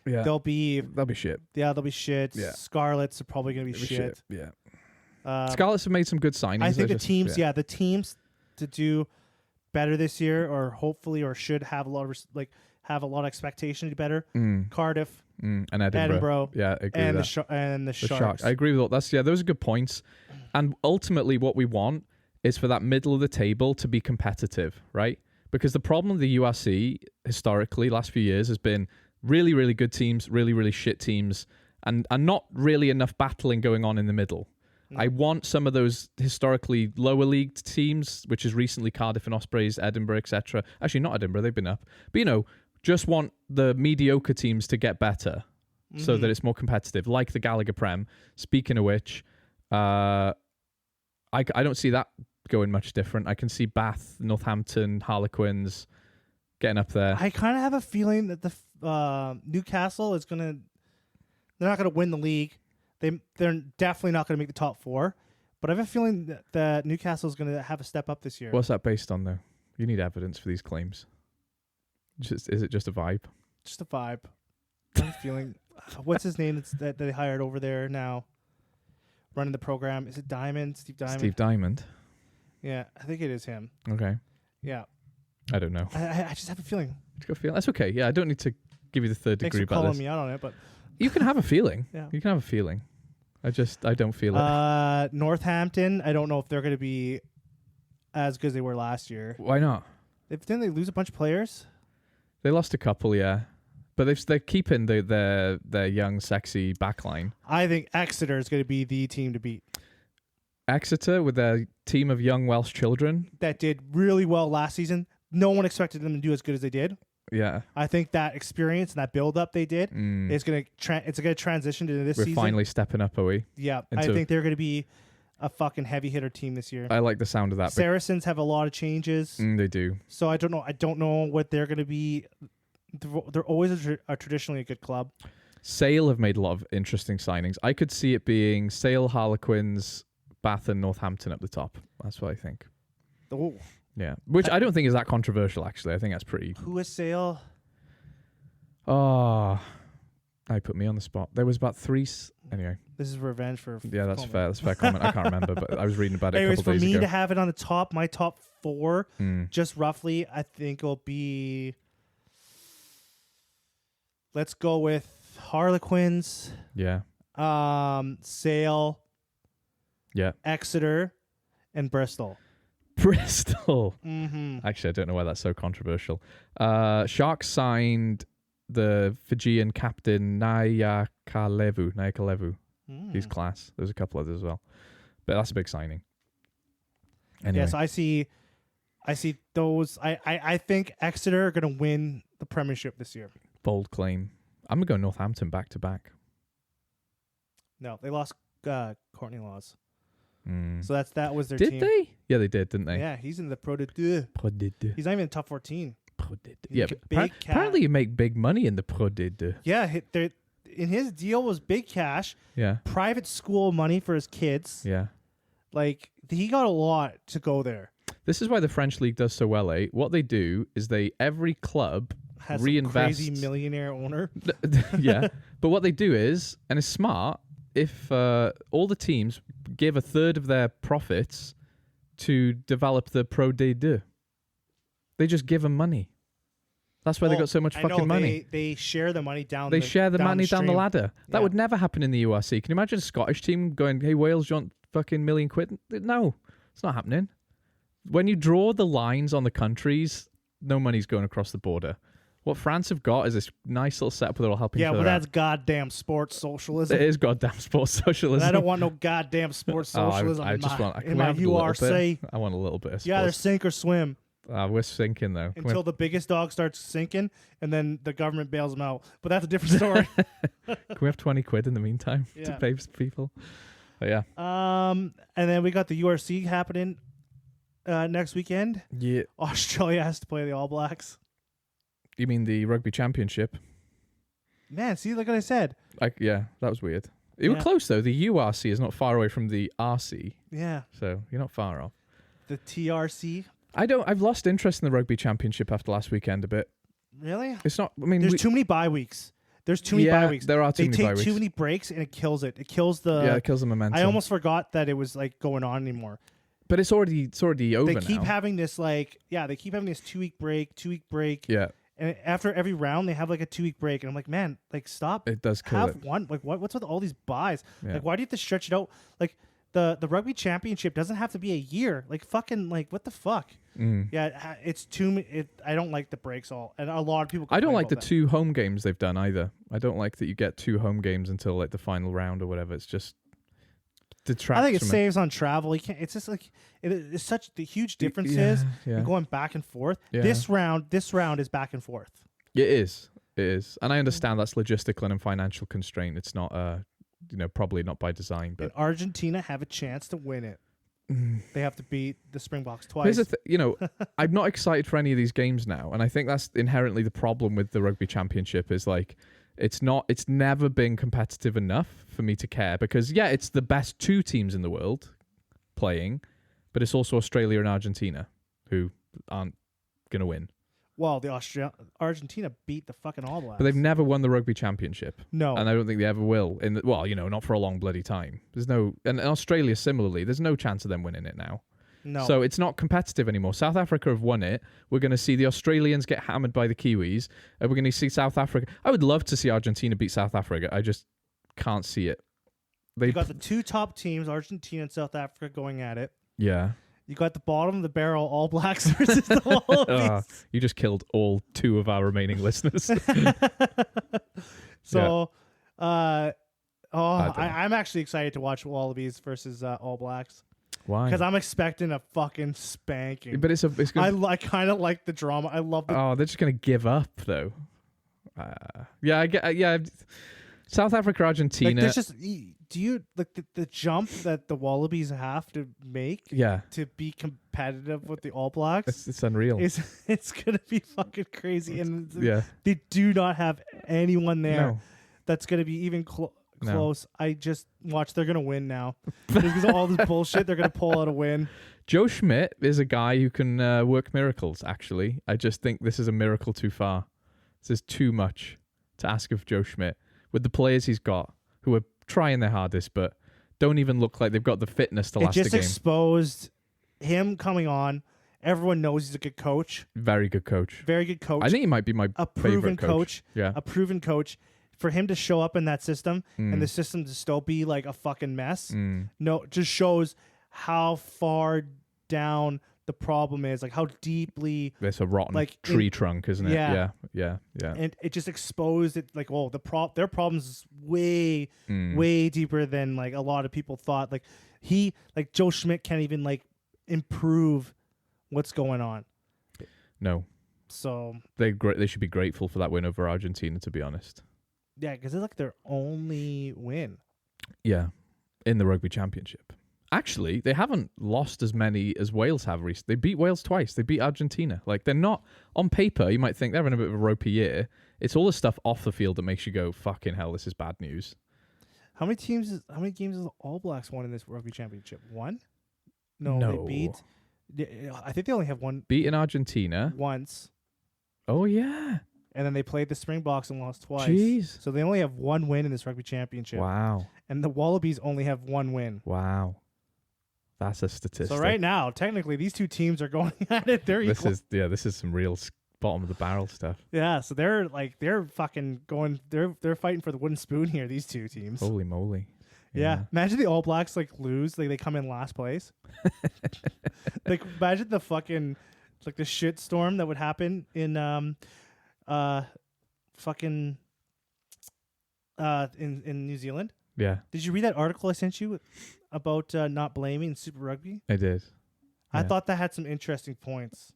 Yeah. They'll be shit. Yeah, they'll be shit. Yeah. Scarlets are probably going to be shit. Yeah. Scarlets have made some good signings. I think the teams to do better this year, or hopefully, or should have a lot of have a lot of expectation to do better. Cardiff. And Edinburgh. Yeah, I agree and with that. The Sharks. I agree with all. Those are good points. And ultimately, what we want is for that middle of the table to be competitive, right? Because the problem with the URC historically, last few years, has been really, really good teams, really, really shit teams, and not really enough battling going on in the middle. I want some of those historically lower league teams, which is recently Cardiff and Ospreys, Edinburgh, etc. Actually, not Edinburgh, they've been up. But, just want the mediocre teams to get better so that it's more competitive, like the Gallagher Prem. Speaking of which, I don't see that going much different. I can see Bath, Northampton, Harlequins getting up there. I kind of have a feeling that the Newcastle is they're not going to win the league. They're definitely not going to make the top 4. But I have a feeling that Newcastle is going to have a step up this year. What's that based on, though? You need evidence for these claims. Is it just a vibe? Just a vibe. I have a feeling. What's his name that they hired over there now? Running the program. Is it Diamond? Steve Diamond? Steve Diamond. Yeah, I think it is him. Okay. Yeah. I don't know. I just have a feeling. Just got a feeling. That's okay. Yeah, I don't need to give you the third Thanks degree for about calling this. me out on it, but You can have a feeling. Yeah. You can have a feeling. I don't feel it. Northampton, I don't know if they're going to be as good as they were last year. Why not? Didn't they lose a bunch of players? They lost a couple, yeah. But they're keeping their young, sexy backline. I think Exeter is going to be the team to beat. Exeter, with their team of young Welsh children. That did really well last season. No one expected them to do as good as they did. Yeah. I think that experience and that build-up they did is going to transition to this season. We're finally stepping up, are we? Yeah. I think they're going to be a fucking heavy hitter team this year. I like the sound of that. Saracens have a lot of changes. They do. So I don't know. I don't know what they're going to be. They're always traditionally a good club. Sale have made a lot of interesting signings. I could see it being Sale, Harlequins, Bath and Northampton up the top. That's what I think. Oh. Yeah. Which I don't think is that controversial, actually. I think that's pretty... Who is Sale? Oh, I put me on the spot. There was about 3... Anyway. This is revenge for... Yeah, that's fair. That's a fair comment. I can't remember, but I was reading about it a couple days ago. For me to have it on the top, my top 4, just roughly, I think it'll be... Let's go with Harlequins. Yeah. Sale. Yeah. Exeter. And Bristol. Bristol. Mm-hmm. Actually, I don't know why that's so controversial. Sharks signed the Fijian captain Naya Kalevu. He's class. There's a couple others as well. But that's a big signing. Anyway. Yes, I see those. I think Exeter are going to win the Premiership this year. Bold claim. I'm going to go Northampton back to back. No, they lost Courtney Laws. So that was their team. Did they? Yeah, they did, didn't they? Yeah, he's in the Pro de Deux. He's not even in the top 14. Yeah, but apparently you make big money in the Pro de Deux. Yeah, in his deal was big cash. Yeah. Private school money for his kids. Yeah. Like, he got a lot to go there. This is why the French league does so well, eh? What they do is every club has reinvests. A crazy millionaire owner. Yeah. But what they do is, and it's smart, if all the teams give a third of their profits to develop the Pro de Deux, they just give them money. That's why they got so much fucking money. They share the money down. They share the money down the ladder. That Yeah. would never happen in the URC. Can you imagine a Scottish team going, "Hey Wales, you want fucking £1 million?" No, it's not happening. When you draw the lines on the countries, no money's going across the border. What France have got is this nice little setup where they're all helping each Yeah, other but that's out. goddamn sports socialism. It is goddamn sports And socialism. I don't want no goddamn sports socialism I just want. in Can we my have a little URC. bit? I want a little bit of You either sports. sink or swim We're sinking though. Can we until the biggest dog starts sinking, and then the government bails them out. But that's a different story. Can we have 20 quid in the meantime to Yeah. pay people? But yeah. And then we got the URC happening next weekend. Yeah. Australia has to play the All Blacks. You mean the rugby championship? Man, see, like what I said. Yeah, that was weird. You were Yeah. close though. The URC is not far away from the RC, Yeah, so you're not far off. the TRC. I've lost interest in the rugby championship after last weekend a bit. Really? It's not. I mean, There's too many bye weeks. There's too many bye weeks. There are too They many take bye weeks. too many breaks, and it kills it. It kills the. Yeah, it kills the momentum. I almost forgot that it was like going on anymore. But it's already over They keep now. having this they keep having this 2-week break. Yeah, And after every round, they have like a 2-week break, and I'm like, man, like stop. it does kill Have it. one. Like what's with all these buys? Yeah. Like why do you have to stretch it out? Like the rugby championship doesn't have to be a year. Like fucking like what the fuck? Mm. Yeah, it's too. I don't like the breaks all, and a lot of people. I don't complain like the about that. 2 home games they've done either. I don't like that you get 2 home games until like the final round or whatever. It's just detracts. I think it from saves on travel. You can't. It's just like it's such the huge differences Yeah. in going back and forth. Yeah. This round is back and forth. It is. It is. And I understand that's logistical and financial constraint. It's not, probably not by design. And But Argentina have a chance to win it. They have to beat the Springboks twice. here's the I'm not excited for any of these games now. And I think that's inherently the problem with the rugby championship is like, it's never been competitive enough for me to care because, yeah, it's the best 2 teams in the world playing, but it's also Australia and Argentina who aren't going to win. Well, Argentina beat the fucking All Blacks. But they've never won the rugby championship. No. And I don't think they ever will. Not for a long bloody time. And Australia similarly, there's no chance of them winning it now. No. So it's not competitive anymore. South Africa have won it. We're going to see the Australians get hammered by the Kiwis. And we're going to see South Africa. I would love to see Argentina beat South Africa. I just can't see it. You got the 2 top teams, Argentina and South Africa, going at it. Yeah. You got the bottom of the barrel All Blacks versus the Wallabies. You just killed all 2 of our remaining listeners. So, I'm actually excited to watch Wallabies versus All Blacks Why? because I'm expecting a fucking spanking. But it's gonna, I kind of like the drama. I love the. they're just going to give up though. I get. South Africa, Argentina. Like, there's just. Do you like the jump that the Wallabies have to make? Yeah. To be competitive with the All Blacks, It's unreal. it's gonna be fucking crazy, and Yeah. they do not have anyone there No. that's gonna be even No. close. I just watch. They're gonna win now because of all this bullshit. They're gonna pull out a win. Joe Schmidt is a guy who can work miracles, actually. I just think this is a miracle too far. This is too much to ask of Joe Schmidt. With the players he's got, who are trying their hardest, but don't even look like they've got the fitness to last It a just game. exposed him coming on. Everyone knows he's a good coach. Very good coach. Very good coach. I think he might be my a proven favorite coach. Yeah. A proven coach. For him to show up in that system and the system to still be like a fucking mess, no, just shows how far down the problem is, like how deeply, It's a rotten like, tree trunk, isn't it? Yeah. Yeah. and it just exposed it. Like, oh, their problems is way deeper than like a lot of people thought. Like Joe Schmidt can't even like improve what's going on. No. So They should be grateful for that win over Argentina, to be honest. yeah, because it's like their only win. Yeah. In the rugby championship. Actually, they haven't lost as many as Wales have recently. They beat Wales twice. They beat Argentina. Like, they're not, on paper, you might think they're in a bit of a ropey year. It's all the stuff off the field that makes you go, fucking hell, this is bad news. How many games has the All Blacks won in this rugby championship? 1? No, No. they beat. I think they only have one Beating Argentina. once, Oh, yeah. and then they played the Springboks and lost twice. Jeez. So they only have one win in this rugby championship. Wow. And the Wallabies only have one win. Wow. That's a statistic. So right now, technically, these 2 teams are going at it. They're equal. This is some real bottom of the barrel stuff. Yeah, so they're fucking going. They're fighting for the wooden spoon here. These 2 teams. Holy moly. Yeah. Imagine the All Blacks like lose. Like they come in last place. Like imagine the fucking like the shit storm that would happen in fucking in New Zealand. Yeah, Did you read that article I sent you about not blaming Super Rugby? I did. I Yeah. thought that had some interesting points.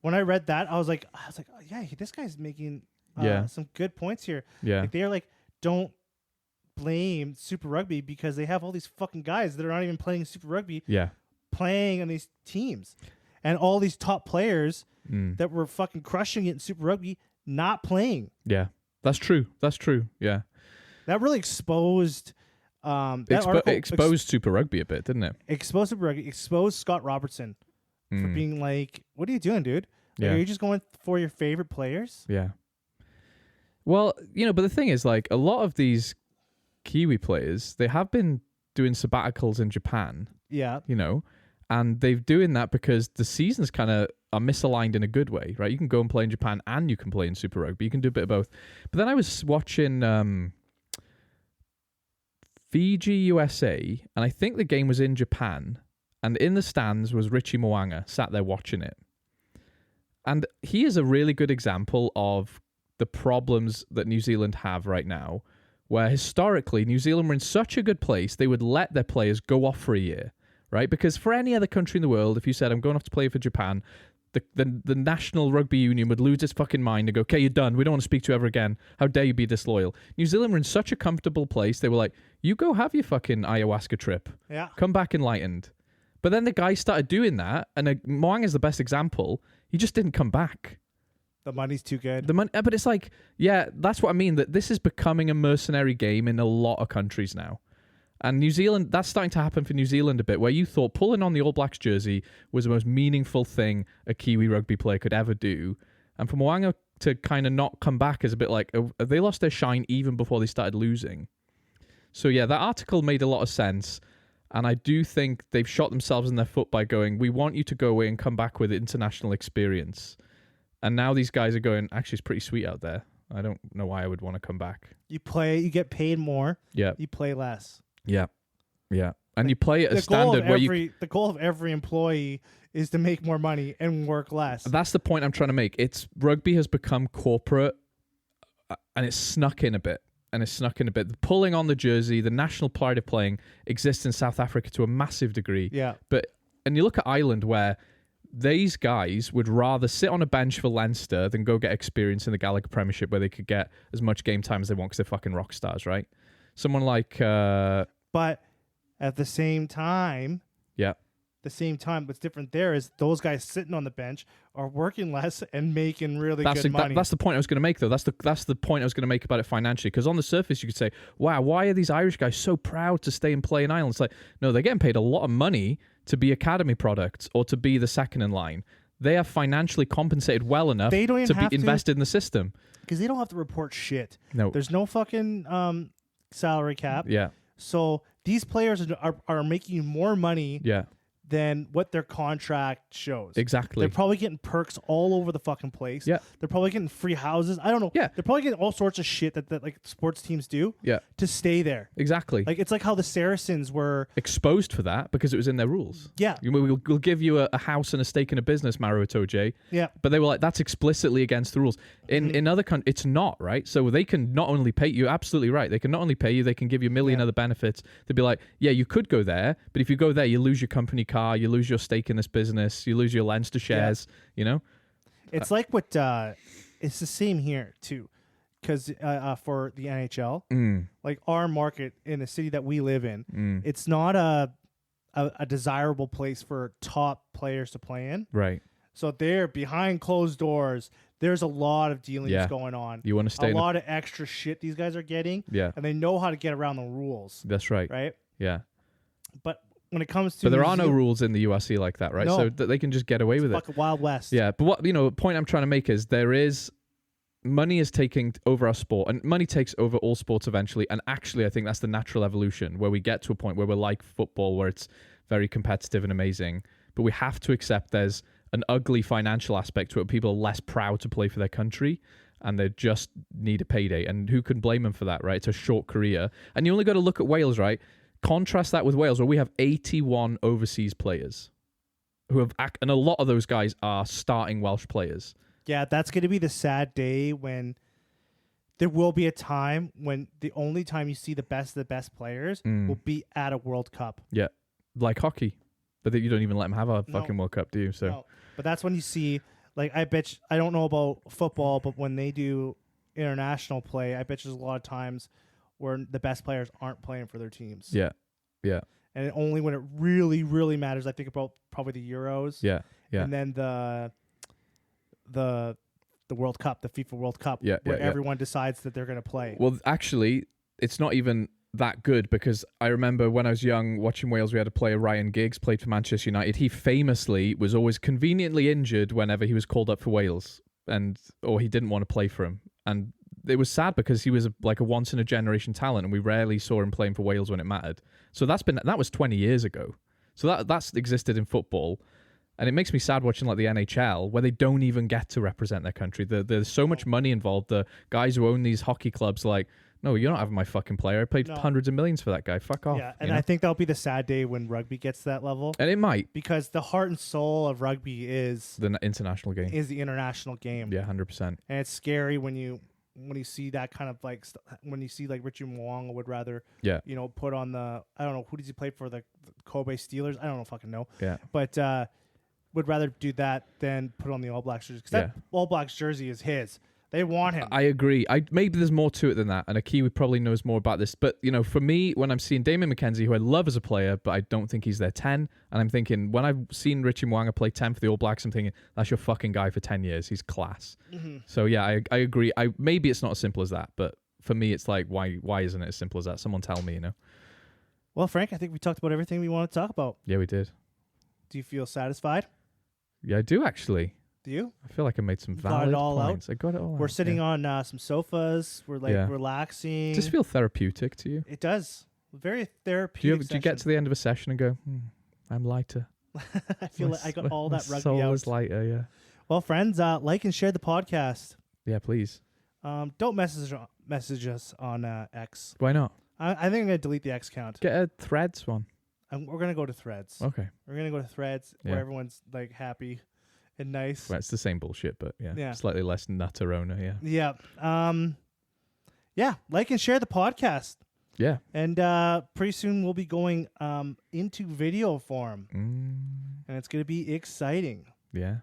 When I read that, I was like, oh, yeah, this guy's making some good points here. Yeah. Like they're like, don't blame Super Rugby because they have all these fucking guys that are not even playing Super Rugby Yeah. playing on these teams, and all these top players Mm. that were fucking crushing it in Super Rugby not playing. Yeah. That's true. Yeah. That really exposed. That article Exposed Super Rugby a bit, didn't it? exposed Super Rugby, exposed Scott Robertson for being like, "What are you doing, dude? Like, Yeah. are you just going for your favorite players?" Yeah. Well, but the thing is, like, a lot of these Kiwi players, they have been doing sabbaticals in Japan, Yeah, and they're doing that because the seasons kind of are misaligned in a good way, right? You can go and play in Japan and you can play in Super Rugby. You can do a bit of both. But then I was watching Fiji, USA, and I think the game was in Japan, and in the stands was Richie Mo'unga, sat there watching it. And he is a really good example of the problems that New Zealand have right now, where historically New Zealand were in such a good place, they would let their players go off for a year, right? Because for any other country in the world, if you said, I'm going off to play for Japan, the National Rugby Union would lose its fucking mind and go, okay, you're done. We don't want to speak to you ever again. How dare you be disloyal? New Zealand were in such a comfortable place, they were like, you go have your fucking ayahuasca trip. yeah. Come back enlightened. But then the guy started doing that, and Moang is the best example. He just didn't come back. The money's too good. The money, but it's like, yeah, that's what I mean. That this is becoming a mercenary game in a lot of countries now, and New Zealand. That's starting to happen for New Zealand a bit, where you thought pulling on the All Blacks jersey was the most meaningful thing a Kiwi rugby player could ever do, and for Moanga to kind of not come back is a bit like they lost their shine even before they started losing. So yeah, that article made a lot of sense. And I do think they've shot themselves in their foot by going, we want you to go away and come back with international experience. And now these guys are going, actually, it's pretty sweet out there. I don't know why I would want to come back. You get paid more. Yeah. You play less. Yeah. Yeah. And you play at a standard where the goal of every employee is to make more money and work less. That's the point I'm trying to make. Rugby has become corporate and it's snuck in a bit. The pulling on the jersey, the national pride of playing exists in South Africa to a massive degree. Yeah. And you look at Ireland where these guys would rather sit on a bench for Leinster than go get experience in the Gallagher Premiership where they could get as much game time as they want because they're fucking rock stars, right? Someone like... but at the same time... Yeah. What's different there is those guys sitting on the bench are working less and making really good money. That's the point I was going to make, though. That's the point I was going to make about it financially. Because on the surface, you could say, wow, why are these Irish guys so proud to stay and play in Ireland? It's like, no, they're getting paid a lot of money to be academy products or to be the second in line. They are financially compensated well enough to be invested in the system. Because they don't have to report shit. No. There's no fucking salary cap. Yeah. So these players are making more money Yeah. than what their contract shows. Exactly. They're probably getting perks all over the fucking place. Yeah. They're probably getting free houses. I don't know. Yeah. They're probably getting all sorts of shit that like sports teams do. Yeah. To stay there. Exactly. Like it's like how the Saracens were exposed for that because it was in their rules. Yeah. We'll give you a house and a stake in a business, Maro Itoje. Yeah. But they were like, that's explicitly against the rules. In other countries, it's not, right? So they can not only pay you, absolutely right. They can not only pay you, they can give you a million other benefits. They'd be like, yeah, you could go there, but if you go there, you lose your company car, you lose your stake in this business, you lose your Leinster shares, It's like what, it's the same here too. Because for the NHL, like our market in the city that we live in, it's not a desirable place for top players to play in. Right. So they're behind closed doors. There's a lot of dealings going on. You want to stay a lot of extra shit these guys are getting. Yeah. And they know how to get around the rules. That's right. Right? Yeah. But when it comes to But there are no rules in the USC like that, right? No. So they can just get away with it. Fucking Wild West. Yeah. But what, point I'm trying to make is money is taking over our sport, and money takes over all sports eventually. And actually, I think that's the natural evolution where we get to a point where we're like football, where it's very competitive and amazing. But we have to accept there's an ugly financial aspect to it. People are less proud to play for their country, and they just need a payday. And who can blame them for that, right? It's a short career. And you only got to look at Wales, right? Contrast that with Wales, where we have 81 overseas players and a lot of those guys are starting Welsh players. Yeah, that's going to be the sad day when there will be a time when the only time you see the best of the best players will be at a World Cup. Yeah, like hockey, but you don't even let them have a No. fucking World Cup, do you? So No, but that's when you see, like, I don't know about football, but when they do international play, I bet there's a lot of times where the best players aren't playing for their teams. yeah. And only when it really, really matters. I think about probably the Euros. Yeah. And then the World Cup, the FIFA World Cup, Yeah, where yeah. everyone decides that they're going to play. Well, actually, it's not even that good because I remember when I was young watching Wales, we had a player, Ryan Giggs, played for Manchester United. He famously was always conveniently injured whenever he was called up for Wales or he didn't want to play for him. And it was sad because he was like a once in a generation talent and we rarely saw him playing for Wales when it mattered. So that was 20 years ago. So that's existed in football. And it makes me sad watching like the NHL where they don't even get to represent their country. There's so much money involved. The guys who own these hockey clubs like, no, you're not having my fucking player. I paid hundreds of millions for that guy. Fuck off. Yeah, and I think that'll be the sad day when rugby gets to that level. And it might. Because the heart and soul of rugby is The international game. Is the international game. Yeah, 100%. And it's scary when you see that kind of like when you see like Richie Mwanga would rather put on the, I don't know, who does he play for, the Kobe Steelers? I don't know, fucking know. Yeah. But would rather do that than put on the All Blacks jersey because that All Blacks jersey is his. They want him. I agree. Maybe there's more to it than that, and Akiwi probably knows more about this. But for me, when I'm seeing Damien McKenzie, who I love as a player, but I don't think he's their 10, and I'm thinking when I've seen Richie Mwanga play 10 for the All Blacks, I'm thinking that's your fucking guy for 10 years. He's class. Mm-hmm. So yeah, I agree. Maybe it's not as simple as that, but for me, it's like why isn't it as simple as that? Someone tell me, Well, Frank, I think we talked about everything we want to talk about. Yeah, we did. Do you feel satisfied? Yeah, I do actually. Do you? I feel like I made some valid points. I got it all out. We're sitting on some sofas. We're relaxing. Does it feel therapeutic to you? It does. Very therapeutic. Do you get to the end of a session and go, I'm lighter? I feel like I got all that rugby soul out. is lighter, yeah. Well, friends, like and share the podcast. Yeah, please. Don't message us on X. Why not? I think I'm going to delete the X count. Get a Threads one. We're going to go to Threads. Okay. We're going to go to Threads where everyone's like happy and nice. Well, it's the same bullshit, but yeah. Slightly less nutterona, yeah. Yeah. Like and share the podcast. Yeah. And pretty soon we'll be going into video form. And it's going to be exciting. Yeah.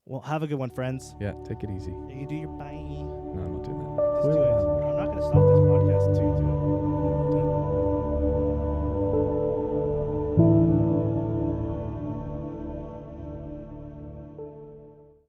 Well, have a good one, friends. Yeah, take it easy. You do your bye. No, I'm not doing that. Just do it. I'm not going to stop this.